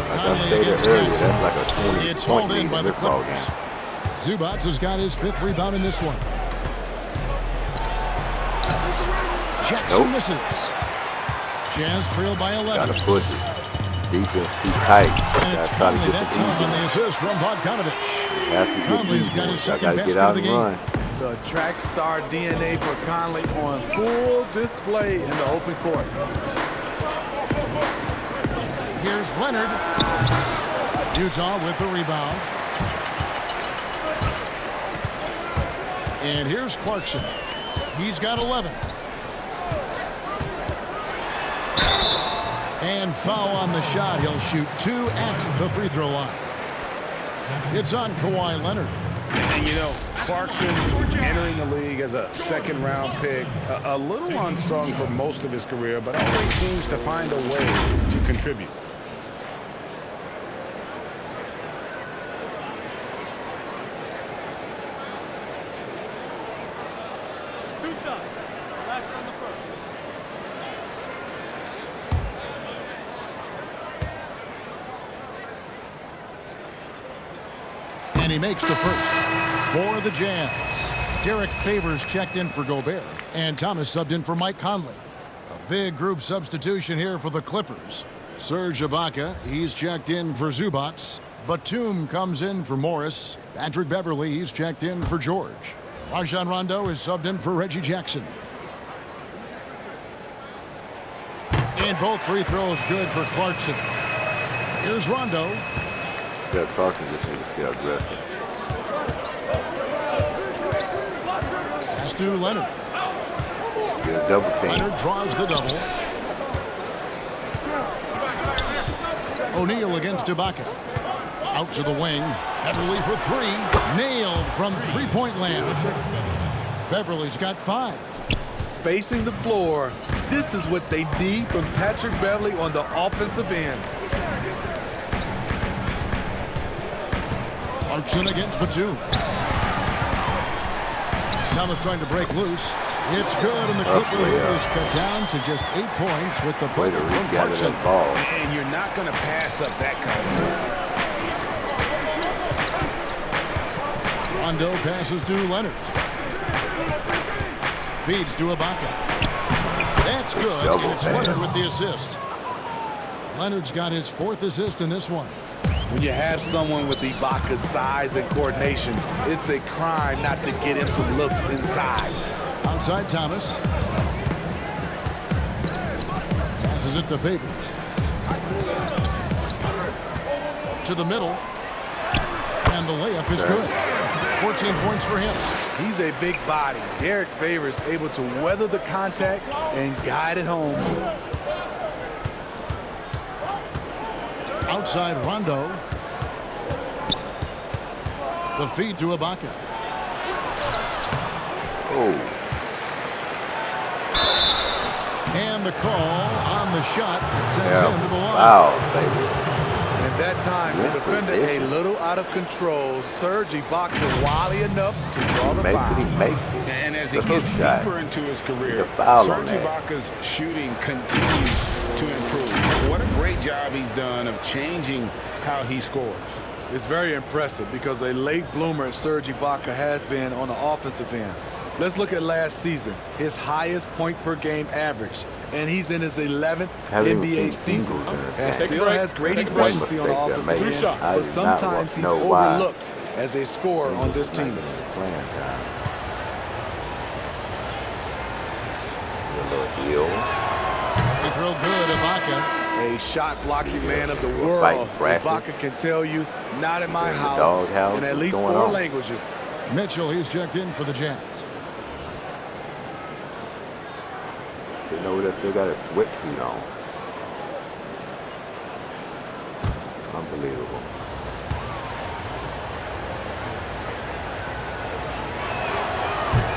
A: Like I stated earlier, that's like a 20-point
D: It's hauled
A: lead
D: in by
A: in
D: the
A: this ball
D: Clippers.
A: game.
D: Zubats has got his 5th rebound in this one. Jackson misses. Jazz trail by 11.
A: Gotta push it. Defense too tight.
D: And it's
A: Gotta try to
D: Conley
A: get
D: that
A: some
D: time on the
A: easy.
D: assist from Bogdanovich.
A: Have to get
D: Conley's
A: easy.
D: got his
A: I
D: second
A: gotta
D: basket
A: get out
D: of the
A: and
D: game.
A: run.
F: The track star DNA for Conley on full display in the open court.
D: Here's Leonard. Utah with the rebound. And here's Clarkson. He's got 11. And foul on the shot. He'll shoot 2 at the free throw line. It's on Kawhi Leonard.
E: And you know, Clarkson entering the league as a second-round pick, a little unsung for most of his career, but always seems to find a way to contribute.
H: Two shots. Last on the first.
D: And he makes the first for the Jazz. Derek Favors checked in for Gobert, and Thomas subbed in for Mike Conley. A big group substitution here for the Clippers. Serge Ibaka, he's checked in for Zubats. Batum comes in for Morris. Patrick Beverly, he's checked in for George. Rajon Rondo is subbed in for Reggie Jackson. And both free throws good for Clarkson. Here's Rondo.
A: Yeah, Clarkson just needs to stay aggressive.
D: Pass to Leonard.
A: Get a double team.
D: Leonard draws the double. O'Neal against Ibaka. Out to the wing. Beverly for 3. Nailed from three-point land. Beverly's got 5.
F: Spacing the floor. This is what they need from Patrick Beverly on the offensive end.
D: Clarkson against Batum. Thomas trying to break loose. It's good, and the Clippers is cut down to just 8 points with the bucket from Clarkson.
E: And you're not going to pass up that kind of
D: Rondo passes to Leonard. Feeds to Ibaka. That's good, and it's Leonard with the assist. Leonard's got his 4th assist in this one.
F: When you have someone with Ibaka's size and coordination, it's a crime not to get him some looks inside.
D: Outside Thomas. Passes it to Favors. To the middle. And the layup is good. 14 points for him.
F: He's a big body. Derek Favors able to weather the contact and guide it home.
D: Outside Rondo. The feed to Ibaka.
A: Oh.
D: And the call on the shot sends him to the line.
A: Wow,
F: At that time, the defender a little out of control. Serge Ibaka wily enough to draw the foul.
A: He makes it.
E: And as he gets deeper into his career, Serge Ibaka's shooting continues to improve. What a great job he's done of changing how he scores.
F: It's very impressive because a late bloomer Serge Ibaka has been on the offensive end. Let's look at last season, his highest point per game average, and he's in his 11th NBA season. And still has great efficiency on the offensive end, but sometimes he's overlooked as a scorer on this team.
D: They throw good, Ibaka.
F: A shot blocking man of the world. Ibaka can tell you, not in my house, in at least 4 languages.
D: Mitchell, he's checked in for the Jazz.
A: Sitting over there, still got a sweatsuit on. Unbelievable.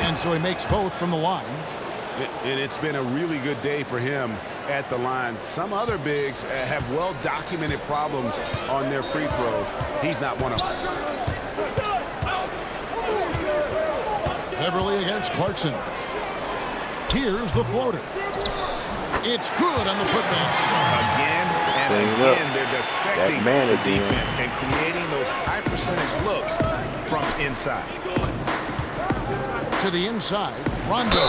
D: And so he makes both from the line.
G: And it's been a really good day for him at the line. Some other bigs have well-documented problems on their free throws. He's not one of them.
D: Beverly against Clarkson. Here's the floater. It's good on the putback.
E: Again and again, they're dissecting the defense and creating those high-percentage looks from inside.
D: To the inside, Rondo.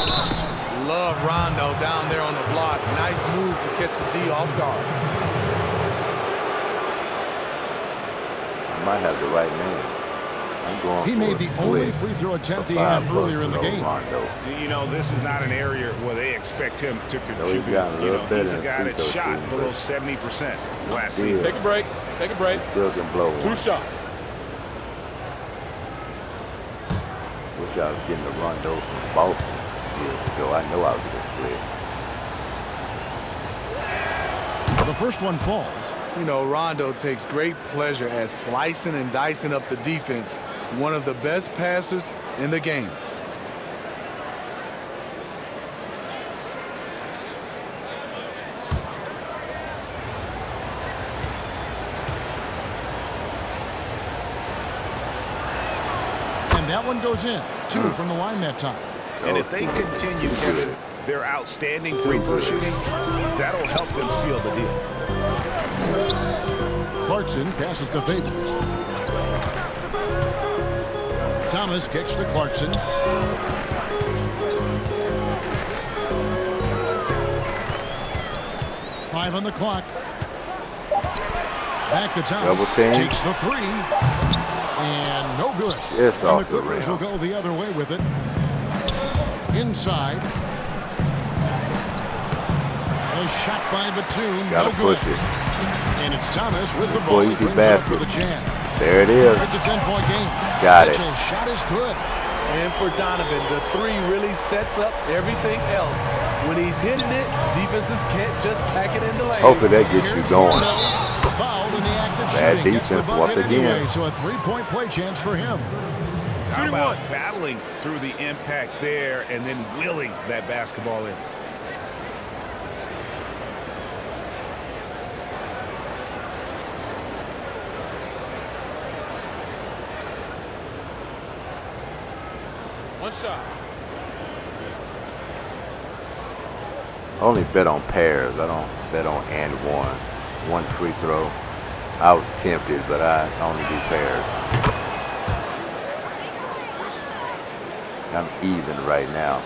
F: Love Rondo down there on the block. Nice move to catch the D off guard.
A: I might have the right name. I'm going
D: he made the only free throw attempt he had earlier in the game.
E: Rondo. You know, this is not an area where they expect him to contribute. He's a guy that shot below 70% last season.
H: Take a break. Take a break.
A: Still can blow one.
H: 2 shots.
A: Wish I was getting a Rondo from Boston years ago. I know I was going to split.
D: The first one falls.
F: You know, Rondo takes great pleasure at slicing and dicing up the defense. One of the best passers in the game.
D: And that one goes in. 2 from the line that time.
E: And if they continue, Kevin, their outstanding free throw shooting, that'll help them seal the deal.
D: Clarkson passes to Favors. Thomas kicks to Clarkson. Five on the clock. Back to Thomas. Takes the 3. And no good.
A: It's
D: and
A: off
D: the Clippers will go the other way with it. Inside. A shot by Batum.
A: Gotta
D: no good.
A: push it.
D: And it's Thomas with the ball.
A: Easy basket.
D: For the jam.
A: There it is.
D: It's a 10-point game.
A: Got it.
D: Mitchell's shot is good.
F: And for Donovan, the 3 really sets up everything else. When he's hitting it, defenses can't just pack it in the lane.
A: Hopefully that gets you going.
D: Fouled in the act of
A: Bad
D: shooting.
A: defense once again.
D: Anyway, so a 3-point play chance for him.
E: How about battling through the impact there and then willing that basketball in?
H: One shot.
A: Only bet on pairs. I don't bet on and ones. One free throw. I was tempted, but I only do pairs. I'm even right now.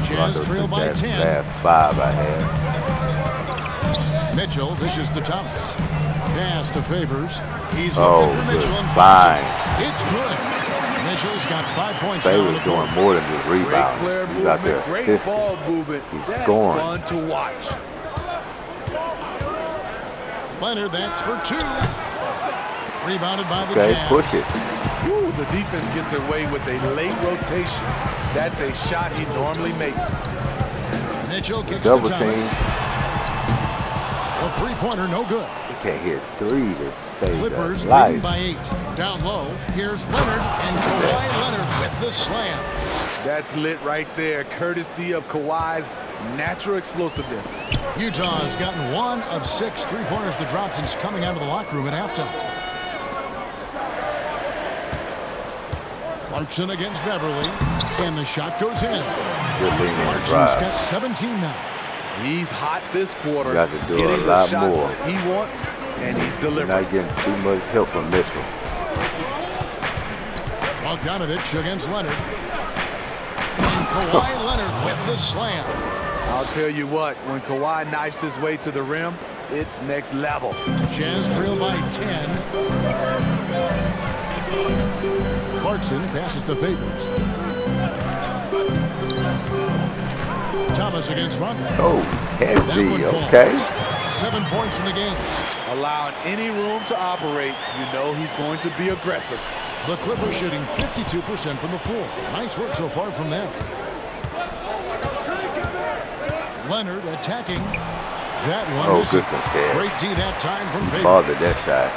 D: Jazz trail by 10.
A: Last 5 I had.
D: Mitchell dishes to Thomas. Pass to Favors. He's
A: Oh,
D: looking for Mitchell and
A: fine.
D: It's good. Mitchell's got 5 points.
A: Favors doing more than just rebound. He's out there
F: great
A: assisting.
F: ball movement.
A: He's
F: That's
A: scoring.
F: fun to watch.
D: Leonard, that's for 2. Rebounded by the
A: Okay,
D: Jazz.
A: push it.
F: Ooh, the defense gets away with a late rotation. That's a shot he normally makes.
D: Mitchell kicks
A: Double
D: to Thomas.
A: team.
D: A 3-pointer, no good.
A: You can't hit 3 to save
D: Clippers
A: that
D: leading
A: life.
D: by 8. Down low, here's Leonard, and Kawhi Leonard with the slam.
F: That's lit right there, courtesy of Kawhi's natural explosiveness.
D: Utah's gotten 1 of 6 3-pointers to drop since coming out of the locker room at halftime. Clarkson against Beverly, and the shot goes in. Clarkson's got 17 now.
F: He's hot this quarter.
A: You got to do
F: getting
A: a lot
F: the shots
A: more.
F: he wants, and he's
A: You're
F: delivering.
A: not getting too much help from Mitchell.
D: Bogdanovich against Leonard. And Kawhi Leonard with the slam.
F: I'll tell you what, when Kawhi knifes his way to the rim, it's next level.
D: Jazz trail by 10. Clarkson passes to Favors. Thomas against Rondo.
A: Oh,
D: That
A: heavy,
D: one falls.
A: okay.
D: 7 points in the game.
F: Allowing any room to operate, you know he's going to be aggressive.
D: The Clippers shooting 52% from the floor. Nice work so far from them. Leonard attacking. That one
A: Oh,
D: missing.
A: goodness, yeah.
D: Great D that time from Favors.
A: Bothered that shot.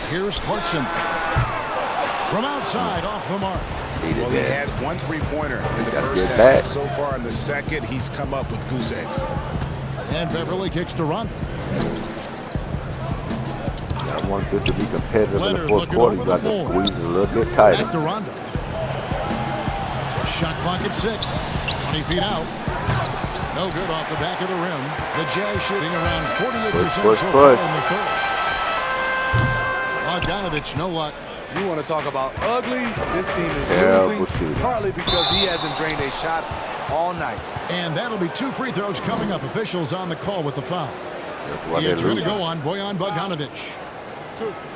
D: Here's Clarkson. From outside, off the mark.
E: Well, he had one three-pointer in the first half.
A: Back.
E: So far in the second, he's come up with goose eggs.
D: And Beverly kicks to Rondo.
A: I want this to be competitive in the fourth quarter. You got to squeeze it a little bit tighter.
D: Back to Rondo. Shot clock at 6. 20 feet out. No good off the back of the rim. The Jazz shooting around 48% so far in the third. Bogdanovich, no luck.
F: You want to talk about ugly? This team is losing partly because he hasn't drained a shot all night.
D: And that'll be 2 free throws coming up. Officials on the call with the foul. It's going to go on Bojan Bogdanovich.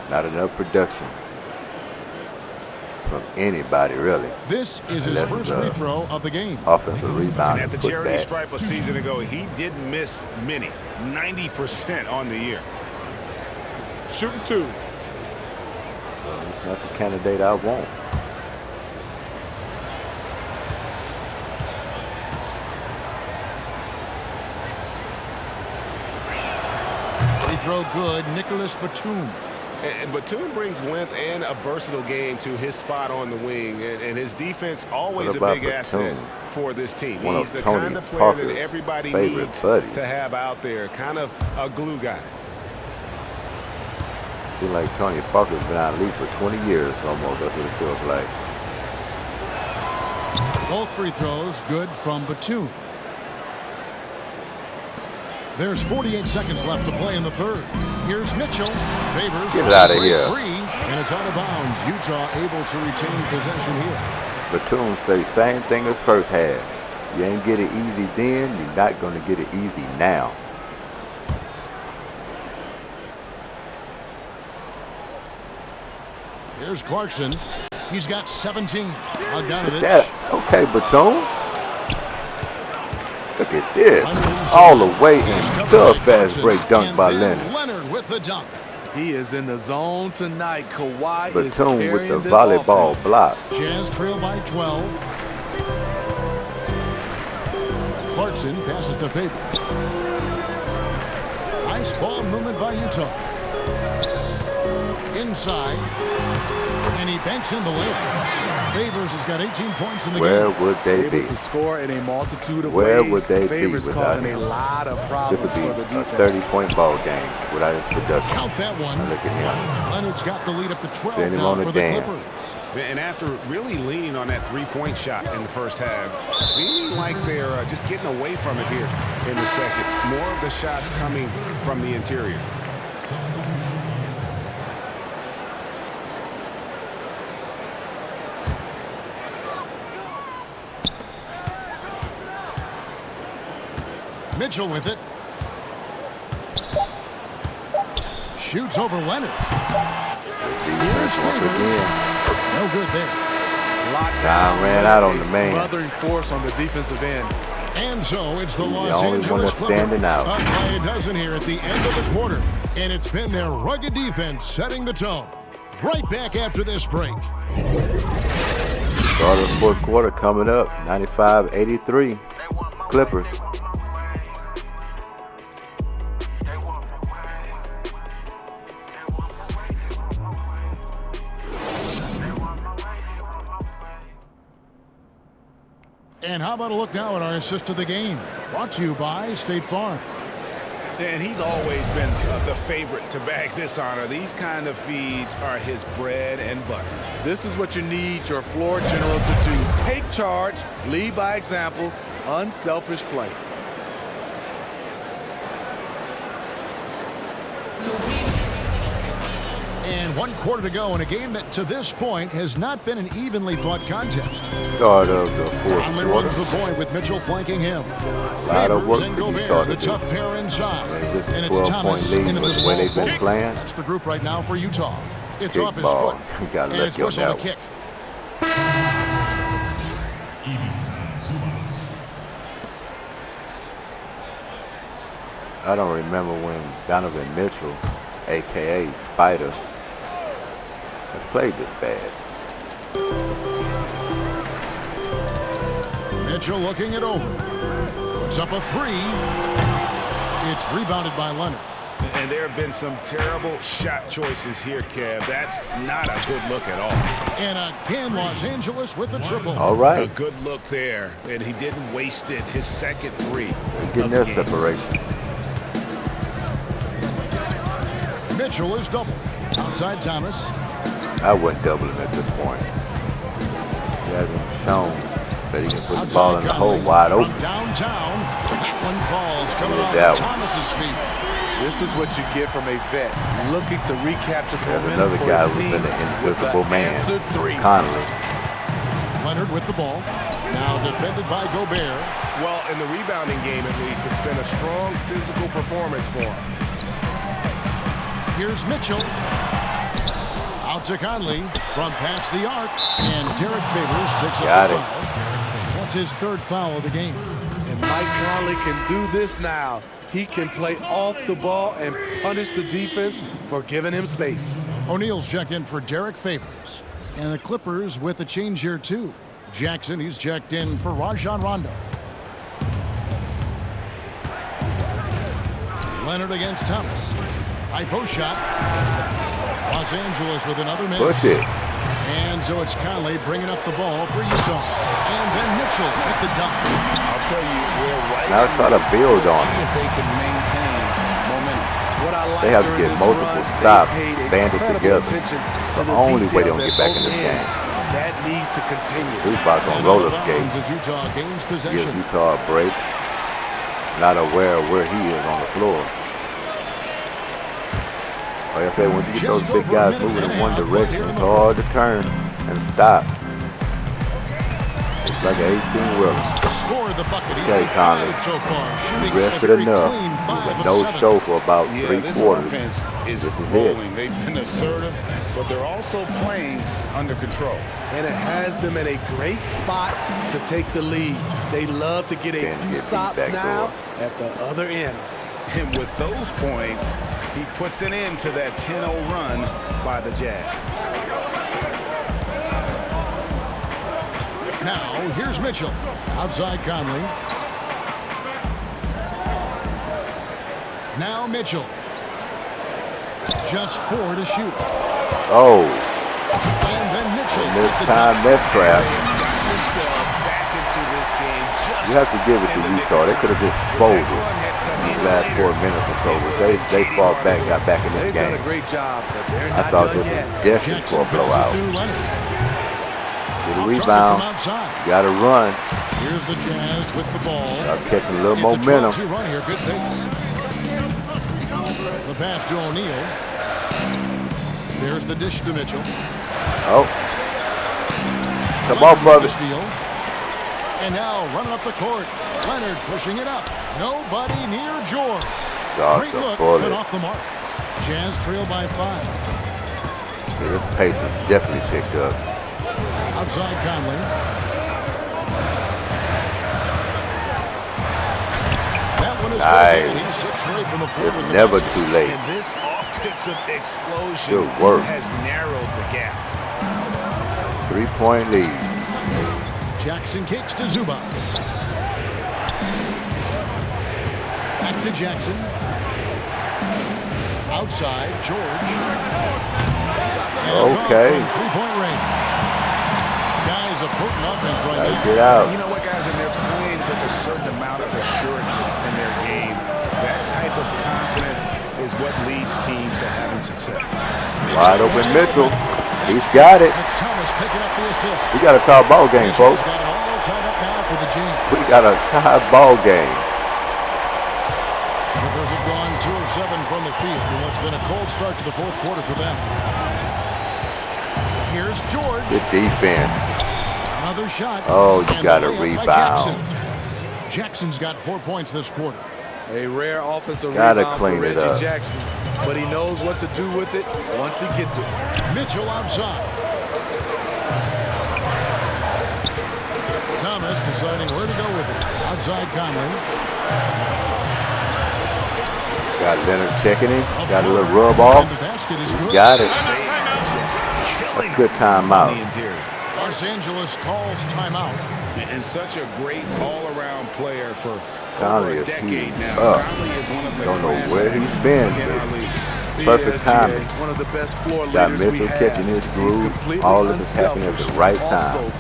A: Not enough production from anybody, really.
D: This is his first free throw of the game.
A: Offensive rebound.
E: And at the charity stripe a season ago, he didn't miss many. 90% on the year.
H: Shooting 2.
A: Well, he's not the candidate I want.
D: Free throw good, Nicholas Batum.
G: And Batum brings length and a versatile game to his spot on the wing, and his defense always a big asset for this team. He's the kind of player that everybody needs to have out there, kind of a glue guy.
A: Seems like Tony Parker's been out of the league for 20 years almost. That's what it feels like.
D: Both free throws good from Batum. There's 48 seconds left to play in the third. Here's Mitchell. Favors.
A: Get it out of here.
D: Free, and it's out of bounds. Utah able to retain possession here.
A: Batum say same thing as first half. You ain't get it easy then, you're not going to get it easy now.
D: Here's Clarkson. He's got 17. Bogdanovich.
A: Okay, Batum. Look at this. All the way into a fast break dunk by Leonard.
D: Leonard with the dunk.
F: He is in the zone tonight. Kawhi is
A: Batum
F: carrying
A: with the
F: this
A: volleyball
F: offense.
A: block.
D: Jazz trail by 12. Clarkson passes to Favors. Nice ball movement by Utah. Inside. And he banks in the layup. Favors has got 18 points in the game.
A: Where would they be?
F: Able to score in a multitude of
A: Where
F: ways.
A: would they
F: Favors
A: be without
F: causing
A: him?
F: a lot of problems
A: This would
F: for
A: be
F: the
A: a
F: defense.
A: 30-point ball game without his production.
D: Count that one.
A: Now look at him.
D: Leonard's got the lead up to 12
A: Send him
D: now
A: on a
D: for the
A: dance.
D: Clippers.
G: And after really leaning on that three-point shot in the first half, seeming like they're just getting away from it here in the second. More of the shots coming from the interior.
D: Mitchell with it. Shoots over Leonard.
A: Defense once again.
D: No good there.
A: Time ran out on the man.
F: Smothering force on the defensive end.
D: And so it's the
A: He's
D: Los
A: the only one
D: Angeles
A: that's standing out.
D: Up by a dozen here at the end of the quarter. And it's been their rugged defense setting the tone. Right back after this break.
A: Start of the fourth quarter coming up. 95-83. Clippers.
D: And how about a look now at our assist of the game? Brought to you by State Farm.
E: And he's always been the favorite to bag this honor. These kind of feeds are his bread and butter.
F: This is what you need your floor general to do. Take charge, lead by example, unselfish play.
D: And 1 quarter to go in a game that to this point has not been an evenly fought contest.
A: Start of the fourth
D: Conley
A: quarter.
D: runs the point with Mitchell flanking him.
A: A lot of work
D: Favors and
A: for
D: Gobert,
A: Utah
D: the
A: to
D: tough
A: do.
D: pair inside.
A: This is
D: And
A: a
D: it's
A: 12-point
D: Thomas
A: lead
D: into the
A: with the
D: small
A: way they've been
D: forward.
A: playing.
D: That's the group right now for Utah. It's
A: Kick
D: off his
A: ball.
D: foot.
A: You gotta
D: And
A: let
D: it's
A: go
D: whistled a
A: that
D: kick.
A: I don't remember when Donovan Mitchell, a.k.a. Spider, has played this bad.
D: Mitchell looking it over. Puts up a three. It's rebounded by Leonard.
E: And there have been some terrible shot choices here, Kev. That's not a good look at all.
D: And again, Los Angeles with the triple.
A: All right.
E: A good look there, and he didn't waste it. His second three.
A: Getting their separation.
D: Mitchell is double. Outside Thomas.
A: I wouldn't double him at this point. He hasn't shown that he can put the ball in the hole wide open.
D: Downtown. That one falls coming off Thomas's feet.
F: This is what you get from a vet looking to recapture momentum
A: another
F: for
A: guy
F: his
A: who's
F: team
A: been an invisible man,
F: three.
A: Conley.
D: Leonard with the ball. Now defended by Gobert.
G: Well, in the rebounding game, at least, it's been a strong physical performance for him.
D: Here's Mitchell. Out to Conley from past the arc. And Derek Favors picks up the foul. That's his third foul of the game.
F: And Mike Conley can do this now. He can play off the ball and punish the defense for giving him space.
D: O'Neal's checked in for Derek Favors. And the Clippers with a change here, too. Jackson, he's checked in for Rajon Rondo. Leonard against Thomas. High post shot. Los Angeles with another miss.
A: Push it.
D: And so it's Conley bringing up the ball for Utah. And then Mitchell at the dunk.
E: I'll tell you, we're right.
A: Now try to build on it.
E: If they can maintain momentum.
F: What I like
A: They have to get multiple stops, banded together.
F: It's
A: the only way they're going to get back in this game.
F: That needs to continue.
A: Tupac on roller skates.
D: As Utah gains
A: Gives
D: possession.
A: Utah a break. Not aware of where he is on the floor. Like I said, once you get those big guys moving in one direction, it's hard to turn and stop. It's like an 18-wheeler.
D: Scored the bucket.
A: Okay, Conley.
D: So far, shooting
A: Rested
D: a very
A: enough.
D: clean 5 of
A: No
D: 7.
A: show for about three
E: This
A: quarters.
E: offense is
A: This is
E: rolling.
A: it.
E: They've been assertive, but they're also playing under control.
F: And it has them in a great spot to take the lead. They love to get a few stops now at the other end.
E: And with those points, he puts an end to that 10-0 run by the Jazz.
D: Now, here's Mitchell. Outside Conley. Now Mitchell. Just 4 to shoot.
A: Oh.
D: And then Mitchell.
A: And this time, that trap. You have to give it to Utah. They could have just folded these last 4 minutes or so. But they fought back, got back in this game.
F: They've done a great job, but they're
A: I
F: not
A: thought
F: done
A: this
F: yet.
A: was destined for a blowout. Get a rebound. Got to run.
D: Here's the Jazz with the ball.
A: Start catching a little
D: It's
A: momentum.
D: A 12-2 run here. Good pace. The pass to O'Neal. There's the dish to Mitchell.
A: Oh. Come off of it.
D: Steal. And now running up the court. Leonard pushing it up. Nobody near George. Great look, but off the mark. Jazz trail by 5.
A: Yeah, this pace has definitely picked up.
D: Outside Conley. That one is
A: nice.
D: Straight from the floor.
A: It's never too late.
E: And this offensive explosion
A: Good work.
E: has narrowed the gap.
A: 3-point lead.
D: Jackson kicks to Zubac. Back to Jackson. Outside, George.
A: Okay.
D: 3-point range. Guys, a potent offense right now.
A: Get out.
E: You know what, guys? And they're playing with a certain amount of assuredness in their game. That type of confidence is what leads teams to having success.
A: Wide open Mitchell. He's got it.
D: It's Thomas picking up the assist.
A: We got a tie ball game, folks.
D: Got it all tied up now for the Jazz.
A: We got a tie ball game.
D: Clippers have gone 2 of 7 from the field in what's been a cold start to the fourth quarter for them. Here's George.
A: Good defense.
D: Another shot.
A: Oh, you got to rebound.
D: Jackson. Jackson's got 4 points this quarter.
F: A rare offensive
A: Gotta
F: rebound for
A: clean it
F: Reggie
A: up.
F: Jackson, but he knows what to do with it once he gets it.
D: Mitchell outside. Thomas deciding where to go with it. Outside Conley.
A: Got Leonard checking him. Got a little rub off.
D: The basket is good.
A: Got it. That's a good timeout.
D: Los Angeles calls timeout.
E: And such a great all-around player for
A: Conley is heating up. Don't know where he's been, but perfect timing.
F: One of the best floor
A: Got
F: leaders
A: Mitchell
F: we
A: catching
F: have.
A: his groove. All this is happening at the right time.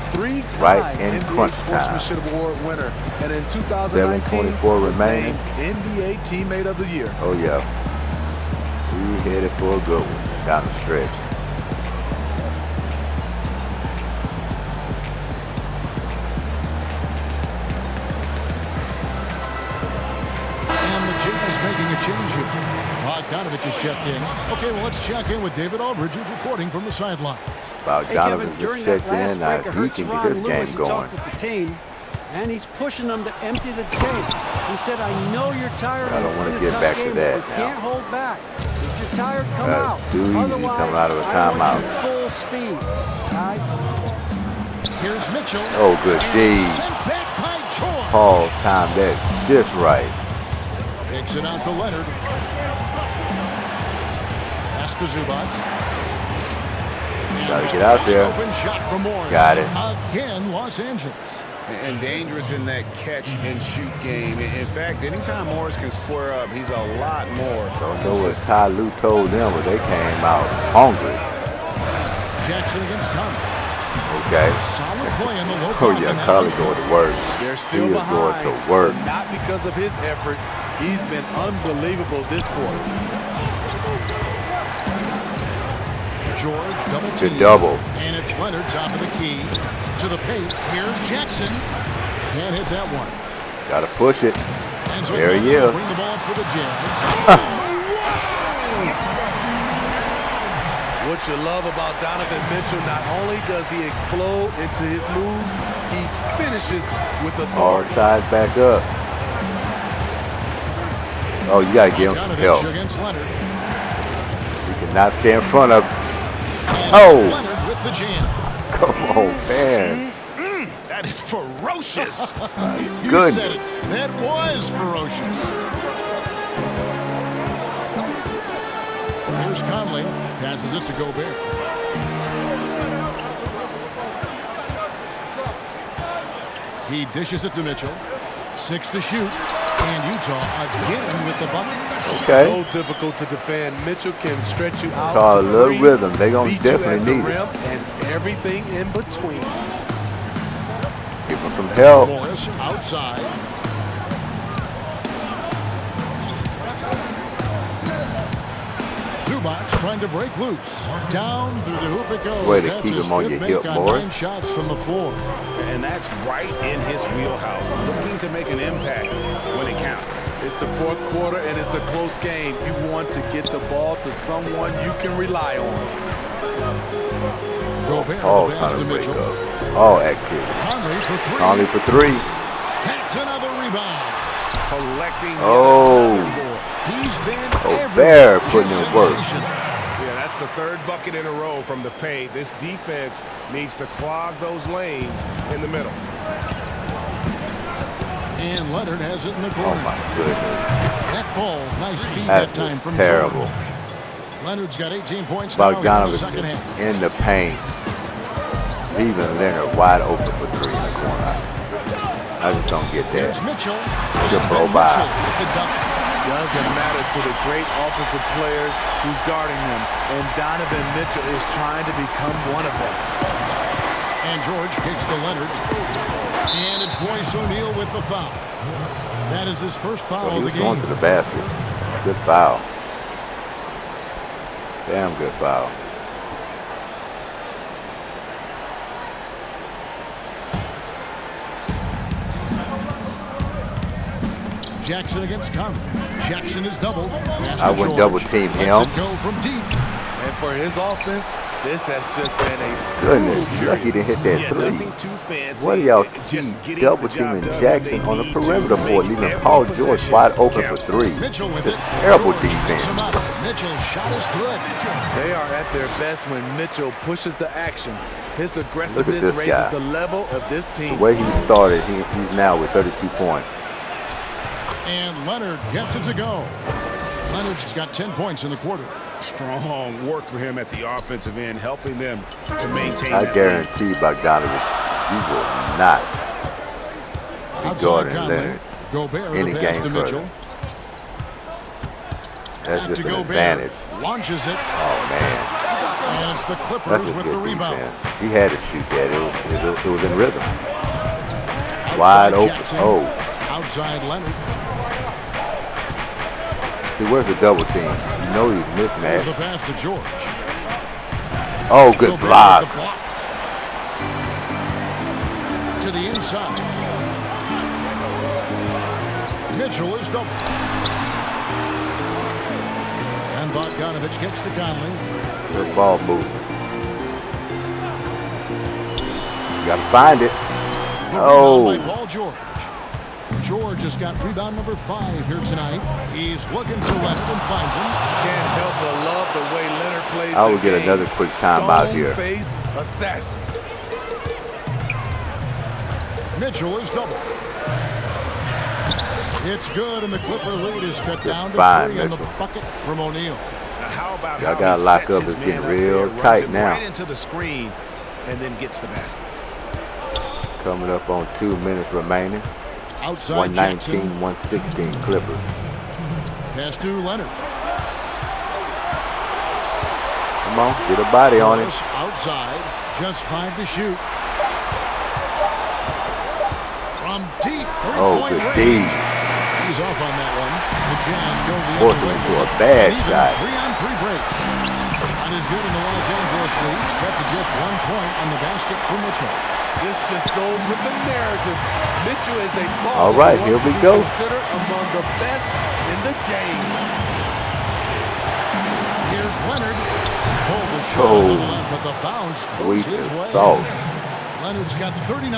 A: Right in crunch time.
F: Sportsmanship Award winner, and in 2019,
A: 7:24 remaining.
F: NBA Teammate of the Year.
A: Oh yeah, we headed for a good one down the stretch.
D: And the Jazz making a change here. Bogdanovich is checked in. Okay, well, let's check in with David Aldridge, who's reporting from the sidelines.
A: Bogdanovich is checked in. Now he can get this game going.
C: With the team, and he's pushing them to empty the tank. He said, "I know you're tired.
A: I don't want to get back to that
C: You
A: now.
C: can't hold back. If you're tired, come out.
A: That's too easy
C: Otherwise,
A: coming out of a
C: I want
A: timeout.
C: you full speed, guys."
D: Here's Mitchell.
A: Oh, good D.
D: Sent back by George.
A: Paul timed that just right.
D: Kicks it out to Leonard. Pass to Zubac.
A: Got to get out there.
D: Open shot from Morris.
A: Got it.
D: Again, Los Angeles.
E: And dangerous in that catch and shoot game. In fact, anytime Morris can square up, he's a lot more.
A: Don't know what Ty Lue told them, but they came out hungry.
D: Jackson against Conf.
A: Okay.
D: Solid play in the low
A: Oh
D: block,
A: yeah,
D: and that
A: Carly's
D: was
A: going
D: good.
A: to work.
F: They're
A: He
F: still
A: is
F: behind.
A: going to work.
F: Not because of his efforts. He's been unbelievable this quarter.
D: George double
A: Good
D: team.
A: double.
D: And it's Leonard top of the key to the paint. Here's Jackson. Can't hit that one.
A: Got to push it.
D: And so
A: There he
D: Conley will
A: is.
D: bring the ball up for the Jazz.
F: What you love about Donovan Mitchell, not only does he explode into his moves, he finishes with
A: All
F: authority.
A: tied back up. Oh, you got to give him some help.
D: Bogdanovich against Leonard.
A: You cannot stay in front of him.
D: And
A: Oh.
D: Leonard with the jam.
A: Come on, man.
G: That is ferocious.
D: You
A: Goodness.
D: said it. That was ferocious. Here's Conley. Passes it to Gobert. He dishes it to Mitchell. 6 to shoot. And Utah again with the bucket.
A: Okay.
F: So difficult to defend. Mitchell can stretch you out
A: Call a
F: to
A: little
F: three,
A: rhythm. They gonna
F: beat you
A: definitely
F: at the
A: need it.
F: rim, and everything in between.
A: Give him some help.
D: Morris outside. Zubac trying to break loose. Down through the hoop it goes.
A: Way to
D: That's
A: keep
D: his
A: him on
D: fifth
A: your
D: make
A: hip,
D: on
A: Morris.
D: 9 shots from the floor.
E: And that's right in his wheelhouse. Looking to make an impact when it counts.
F: It's the fourth quarter, and it's a close game. You want to get the ball to someone you can rely on.
D: Gobert
A: All
D: the pass
A: trying
D: to
A: to break
D: Mitchell.
A: up. All activity.
D: Conley for 3.
A: Conley for 3.
D: That's another rebound.
E: Collecting yet
A: Oh.
E: another board.
D: He's been
A: Gobert putting in work.
G: Yeah, that's the third bucket in a row from the paint. This defense needs to clog those lanes in the middle.
D: And Leonard has it in the
A: Oh
D: corner.
A: my goodness.
D: That ball's nice feed that
A: That's
D: time
A: just
D: from
A: terrible.
D: George. Leonard's got 18 points now in the
A: Bogdanovich
D: second half.
A: is in the paint. Leaving Leonard wide open for 3 in the corner. I just don't get that.
D: There's Mitchell.
A: Just
D: And
A: roll by.
D: Mitchell with the dunk.
F: Doesn't matter to the great offensive players who's guarding them, and Donovan Mitchell is trying to become one of them.
D: And George kicks to Leonard. And it's Royce O'Neal with the foul. That is his first foul
A: Well, he
D: of
A: was
D: the
A: going
D: game.
A: to the basket. Good foul. Damn good foul.
D: Jackson against Conley. Jackson is doubled. Pass
A: I
D: to
A: wouldn't
D: George.
A: double team
D: Lets
A: him.
D: it go from deep.
F: And for his offense, this has just been a
A: Goodness, lucky he didn't hit that
G: Yeah,
A: 3.
G: nothing too fancy.
A: What are y'all
G: Just
A: keep
G: getting
A: double
G: the job
A: teaming
G: done
A: Jackson
G: when
A: on
G: they
A: the
G: need to
A: perimeter
G: make
A: board, leaving
G: every
A: Paul George
G: possession
A: wide open
G: count.
A: for 3?
D: Mitchell with
A: Just
D: it.
A: terrible
D: George picks
A: defense.
D: him up. Mitchell's shot is good.
F: They are at their best when Mitchell pushes the action. His
A: Look
F: aggressiveness
A: at this
F: raises
A: guy.
F: the level of this
A: The
F: team.
A: way he started, he's now with 32 points.
D: And Leonard gets it to go. Leonard's got 10 points in the quarter.
G: Strong work for him at the offensive end, helping them to maintain
A: I
G: that lead.
A: guarantee Bogdanovich, he will not be
D: Outside
A: guarding
D: Conley.
A: Leonard. any game further. That's just an advantage.
D: Launches it.
A: Oh, man.
D: And it's the Clippers
A: That's just
D: with
A: good
D: the rebound.
A: defense. He had to shoot that. It was in rhythm. Wide open.
D: Jackson.
A: Oh.
D: Outside Leonard.
A: See, where's the double team? You know he's
D: There's
A: mismatched.
D: the pass to George.
A: Oh, good block.
D: To the inside. Mitchell is double. And Bogdanovich kicks to Conley.
A: Good ball movement. You got to find it. Oh.
D: By Paul George. George has got rebound number 5 here tonight. He's looking to Leonard and finds him.
F: Can't help but love the way Leonard plays.
A: I will get another quick timeout here.
F: Stone-faced assassin.
D: Mitchell is double. It's good, and the Clipper lead is cut down to 3 on the bucket from O'Neal.
G: How about
A: y'all got to lock up. It's getting real tight now.
G: Right into the screen and then gets the basket.
A: Coming up on 2 minutes remaining.
D: Outside
A: 119,
D: Jackson.
A: 116 Clippers.
D: Pass to Leonard.
A: Come on, get a body on it.
D: Outside, just 5 to shoot. From deep three-point range. He's off on that one. The Jazz go the other way.
A: Forcing into a bad shot.
D: 3-on-3 break. Not as good in the Los Angeles Leagues, cut to just 1 point on the basket from Mitchell.
F: This just goes with the narrative. Mitchell is a baller.
A: All right, here we go.
F: Considered among the best in the game.
D: Here's Leonard. Pulled the shot on the left, but the bounce goes his way. Leonard's got 39.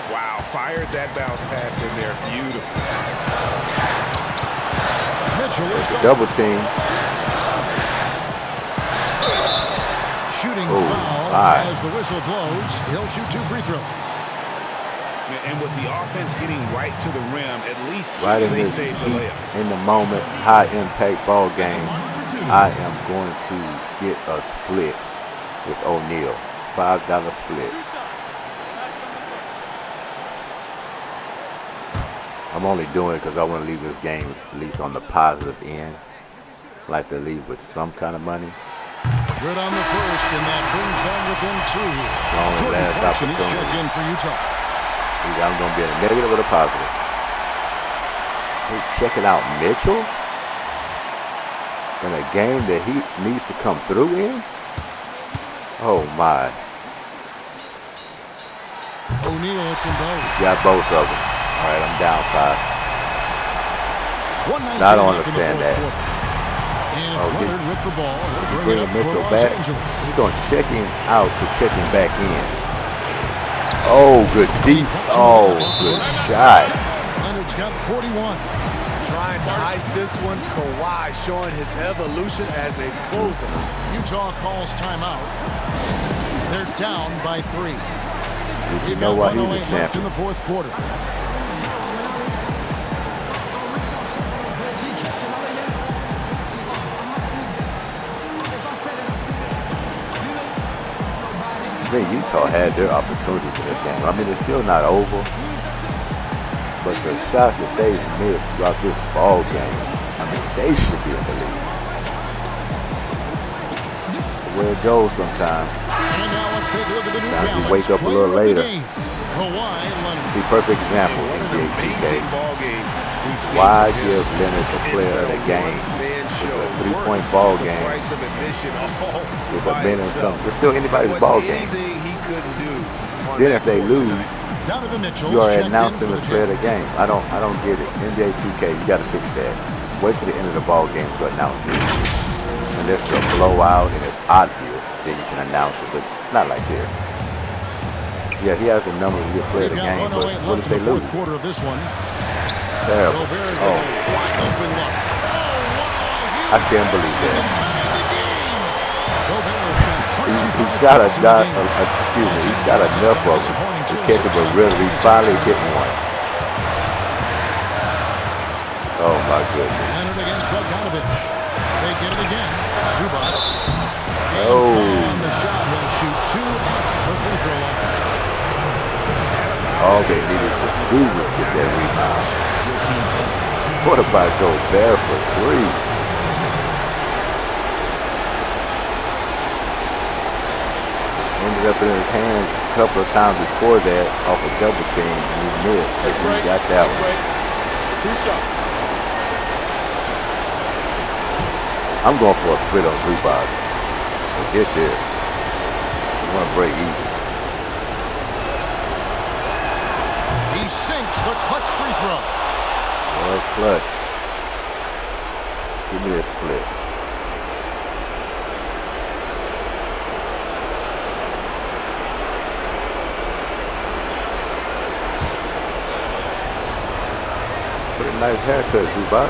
G: Wow, fired that bounce pass in there. Beautiful.
D: Mitchell is
A: double team.
D: Shooting foul as the whistle blows. He'll shoot 2 free throws.
G: And with the offense getting right to the rim, at least
A: right in
G: they
A: this
G: saved the layup.
A: in the moment, high impact ball game, I am going to get a split with O'Neal. $5 split. I'm only doing it because I want to leave this game at least on the positive end. I like to leave with some kind of money.
D: Good on the first, and that brings them within 2.
A: Jordan
D: Clarkson is checked in for Utah.
A: Either I'm going to be a negative or a positive. Hey, checking out Mitchell in a game that he needs to come through in. Oh my!
D: O'Neal hits them both.
A: Got both of them. All right, I'm down 5. I don't understand that.
D: And it's Leonard with the ball.
A: Bring Mitchell back. He's going to check him out to check him back in. Oh, good deep. Oh, good shot.
D: Leonard's got 41.
F: Trying to ice this one. Kawhi showing his evolution as a closer.
D: Utah calls timeout. They're down by 3.
A: You know why he's a
D: left in
A: champion.
D: the 4th quarter.
A: I mean, Utah had their opportunities in this game. I mean, it's still not over, but the shots that they missed throughout this ball game, I mean, they should be in the league. The way it goes sometimes.
D: And now let's take a look at the new
A: Sometimes you wake up a little later. See, perfect example, NBA2K. Why give Leonard the player of the game? It's a 3-point ball game with a minute or something. It's still anybody's ball game. Then if they lose, you are announced them as player of the game. I don't get it. NBA 2K, you got to fix that. Wait till the end of the ball game to announce this. Unless it's a blowout and it's obvious, then you can announce it, but not like this. Yeah, he has the number to get player of the game, but what if they lose?
D: Quarter of this one.
A: Terrible. Oh. I can't believe that. He shot he shot enough of them to catch it, but really, he finally getting one. Oh my goodness.
D: Leonard against Bogdanovich. They get it again. Zubats.
A: Oh.
D: On the shot, he'll shoot 2 at the free throw line.
A: All they needed to do was get that rebound. What about Gobert for 3? Ended up in his hand a couple of times before that off a double team, and he missed. But he got that one.
H: 2 shots.
A: I'm going for a split on Zubac. Forget this. I want to break even.
D: He sinks the clutch free throw.
A: Well, it's clutch. Give me a split. Pretty nice haircut, Zubac.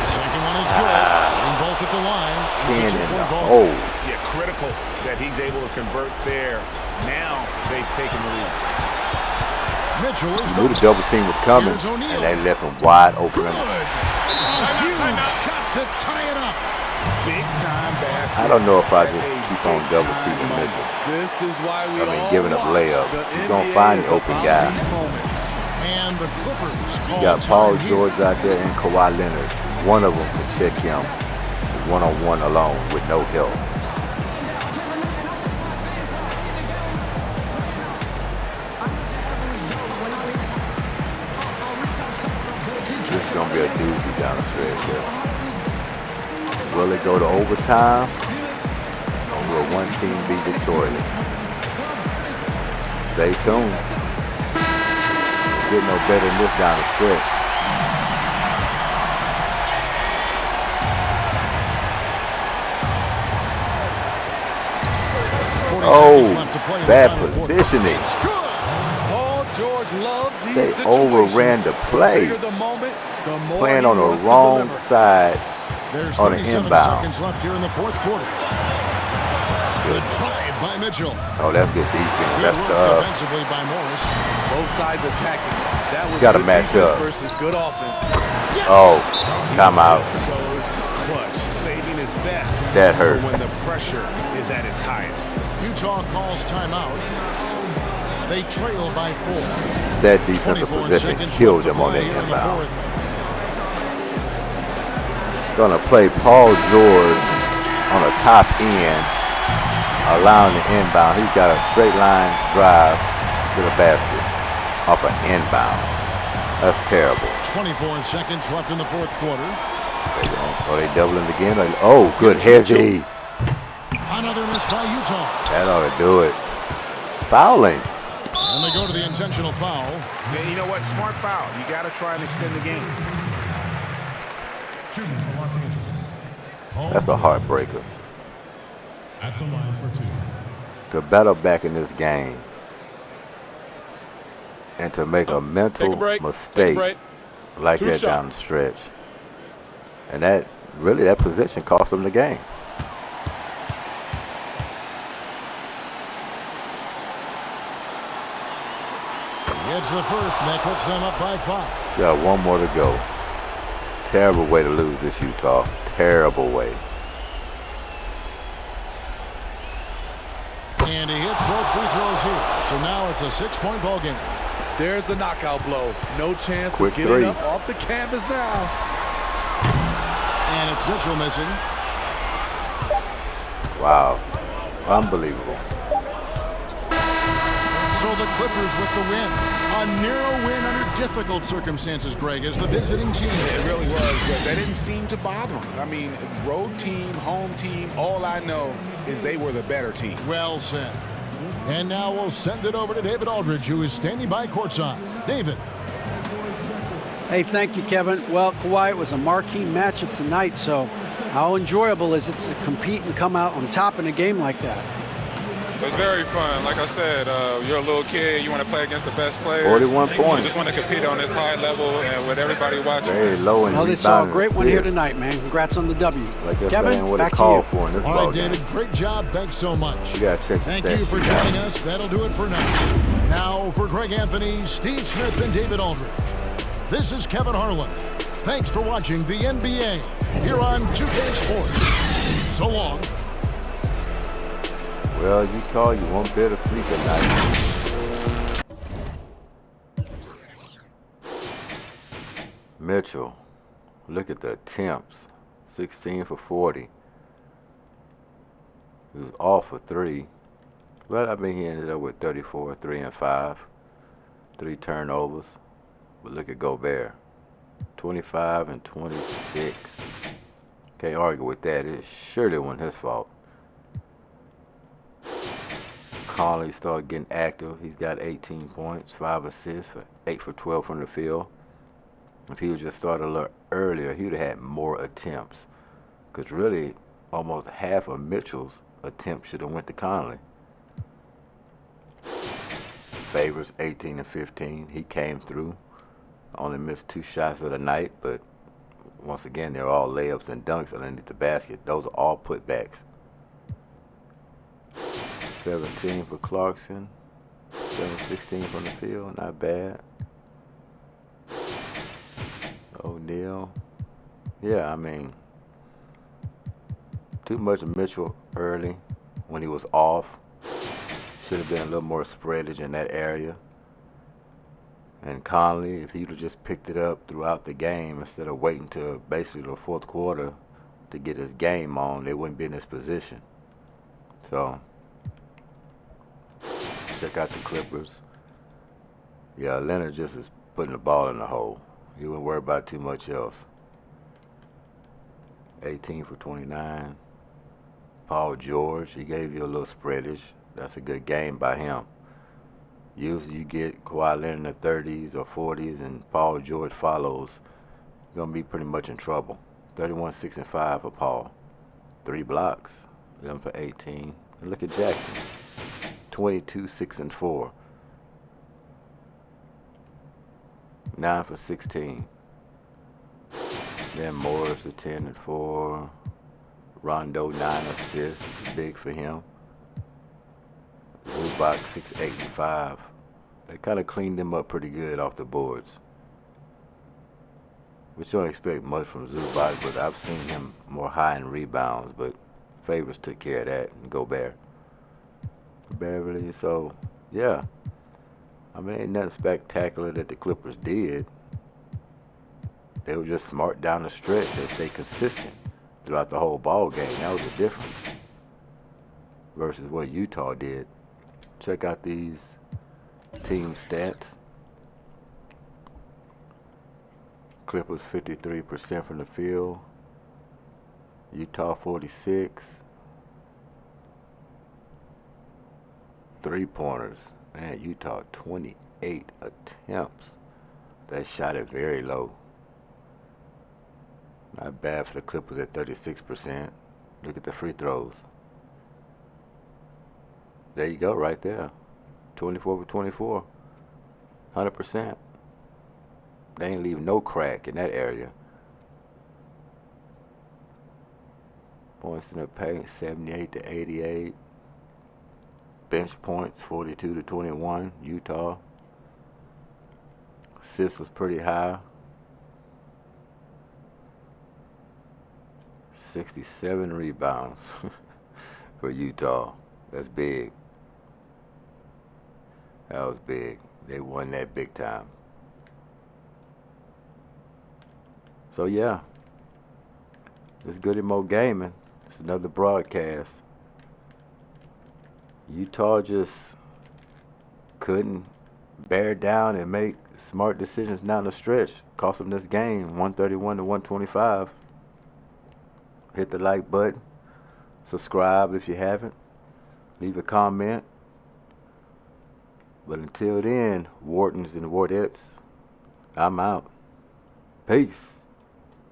D: Second one is good. And both at the line.
A: 10 in the hole.
E: Yeah, critical that he's able to convert there. Now they've taken the lead.
D: Mitchell is
A: Knew the double team was coming, and they left him wide open.
D: Good. A huge shot to tie it up.
E: Big time basket.
A: I don't know if I just keep on double teaming Mitchell.
F: This is why we
A: giving up layups. He's going to find the open guy.
D: And the Clippers
A: You got Paul George out there and Kawhi Leonard. One of them can check him one-on-one alone with no help. This is going to be a doozy down the stretch here. Will it go to overtime? Or will one team be victorious? Stay tuned. Get no better than this down the stretch. Oh, bad positioning.
F: Paul George loves these
A: They
F: situations.
A: overran the play. Playing on the wrong side
D: There's
A: on an
D: 37
A: inbound.
D: seconds left here in the fourth quarter. The drive by Mitchell.
A: Oh, that's good defense. That's
D: Good work
A: tough.
D: defensively by Morris.
F: Both sides attacking. That was
A: Gotta
F: good
A: match
F: defense
A: up.
F: versus good offense.
D: Yes.
A: Oh, timeout.
E: So clutch, saving his best.
A: That hurt.
E: When the pressure is at its highest.
D: Utah calls timeout. They trail by 4.
A: That defensive
D: 24
A: position
D: seconds
A: killed
D: left
A: them
D: to
A: on
D: play
A: that
D: here in the
A: inbound.
D: fourth.
A: Gonna play Paul George on a top end, allowing the inbound. He's got a straight line drive to the basket off an inbound. That's terrible.
D: 24 seconds left in the fourth quarter.
A: Are they doubling again? Oh, good hezzy.
D: Another miss by Utah.
A: That ought to do it. Fouling.
D: And they go to the intentional foul.
E: Yeah, you know what? Smart foul. You got to try and extend the game.
A: That's a heartbreaker.
B: At the line for 2.
A: To battle back in this game and to make a mental mistake like that down the stretch. And that really, that position cost them the game.
D: It's the first, and that puts them up by 5.
A: Got one more to go. Terrible way to lose this, Utah. Terrible way.
D: And he hits both free throws here. So now it's a 6-point ball game.
F: There's the knockout blow. No chance
A: Quick
F: of getting
A: three.
F: up off the canvas now.
D: And it's Mitchell missing.
A: Wow. Unbelievable.
D: So the Clippers with the win. A narrow win under difficult circumstances, Greg, as the visiting team.
E: It really was, but that didn't seem to bother them. I mean, road team, home team, all I know is they were the better team.
D: Well said. And now we'll send it over to David Aldridge, who is standing by courtside. David.
C: Hey, thank you, Kevin. Well, Kawhi, it was a marquee matchup tonight, so how enjoyable is it to compete and come out on top in a game like that?
M: It's very fun. Like I said, you're a little kid. You want to play against the best players.
A: 41 points.
M: You just want to compete on this high level and with everybody watching.
A: Very low in
C: Well, they saw a great one here tonight, man. Congrats on the W. Kevin, back to you.
A: For in this
D: All
A: ball
D: right,
A: game.
D: David, great job. Thanks so much.
A: You got to check the
D: Thank
A: stats
D: you for
A: sheet
D: joining
A: out.
D: us. That'll do it for now. Now for Greg Anthony, Steve Smith, and David Aldridge. This is Kevin Harlan. Thanks for watching the NBA here on 2K Sports. So long.
A: Well, Utah, you won't be able to sleep at night. Mitchell, look at the attempts. 16 for 40. He was off for 3. But I mean, he ended up with 34, 3 and 5. 3 turnovers. But look at Gobert. 25 and 26. Can't argue with that. It surely wasn't his fault. Conley started getting active. He's got 18 points, 5 assists, 8 for 12 from the field. If he would just started a little earlier, he would have had more attempts. Because really, almost half of Mitchell's attempts should have went to Conley. Favors 18 and 15. He came through. Only missed 2 shots of the night, but once again, they're all layups and dunks underneath the basket. Those are all putbacks. 17 for Clarkson. 7-16 from the field. Not bad. O'Neal. Yeah, I mean, too much of Mitchell early when he was off. Should have been a little more spreadage in that area. And Conley, if he would have just picked it up throughout the game instead of waiting till basically the fourth quarter to get his game on, they wouldn't be in this position. So, check out the Clippers. Yeah, Leonard just is putting the ball in the hole. He wouldn't worry about too much else. 18 for 29. Paul George, he gave you a little spreadage. That's a good game by him. Usually you get Kawhi Leonard in the 30s or 40s and Paul George follows, you're going to be pretty much in trouble. 31, 6 and 5 for Paul. 3 blocks. 11 for 18. And look at Jackson. 22, 6 and 4. 9 for 16. Then Morris at 10 and 4. Rondo 9 assists. Big for him. Zubac 6, 8 and 5. They kind of cleaned him up pretty good off the boards. Which don't expect much from Zubac, but I've seen him more high in rebounds. But Favors took care of that, and Gobert. Beverly, so yeah. I mean, ain't nothing spectacular that the Clippers did. They were just smart down the stretch. They stayed consistent throughout the whole ball game. That was the difference versus what Utah did. Check out these team stats. Clippers 53% from the field. Utah 46. 3-pointers. Man, Utah 28 attempts. That shot it very low. Not bad for the Clippers at 36%. Look at the free throws. There you go, right there. 24 for 24. 100%. They ain't leave no crack in that area. Points in the paint, 78 to 88. Bench points, 42 to 21, Utah. Assists was pretty high. 67 rebounds for Utah. That's big. That was big. They won that big time. So yeah, it's Goodymo Gaming. It's another broadcast. Utah just couldn't bear down and make smart decisions down the stretch. Cost them this game, 131 to 125. Hit the like button. Subscribe if you haven't. Leave a comment. But until then, Whartons and Wardettes, I'm out. Peace.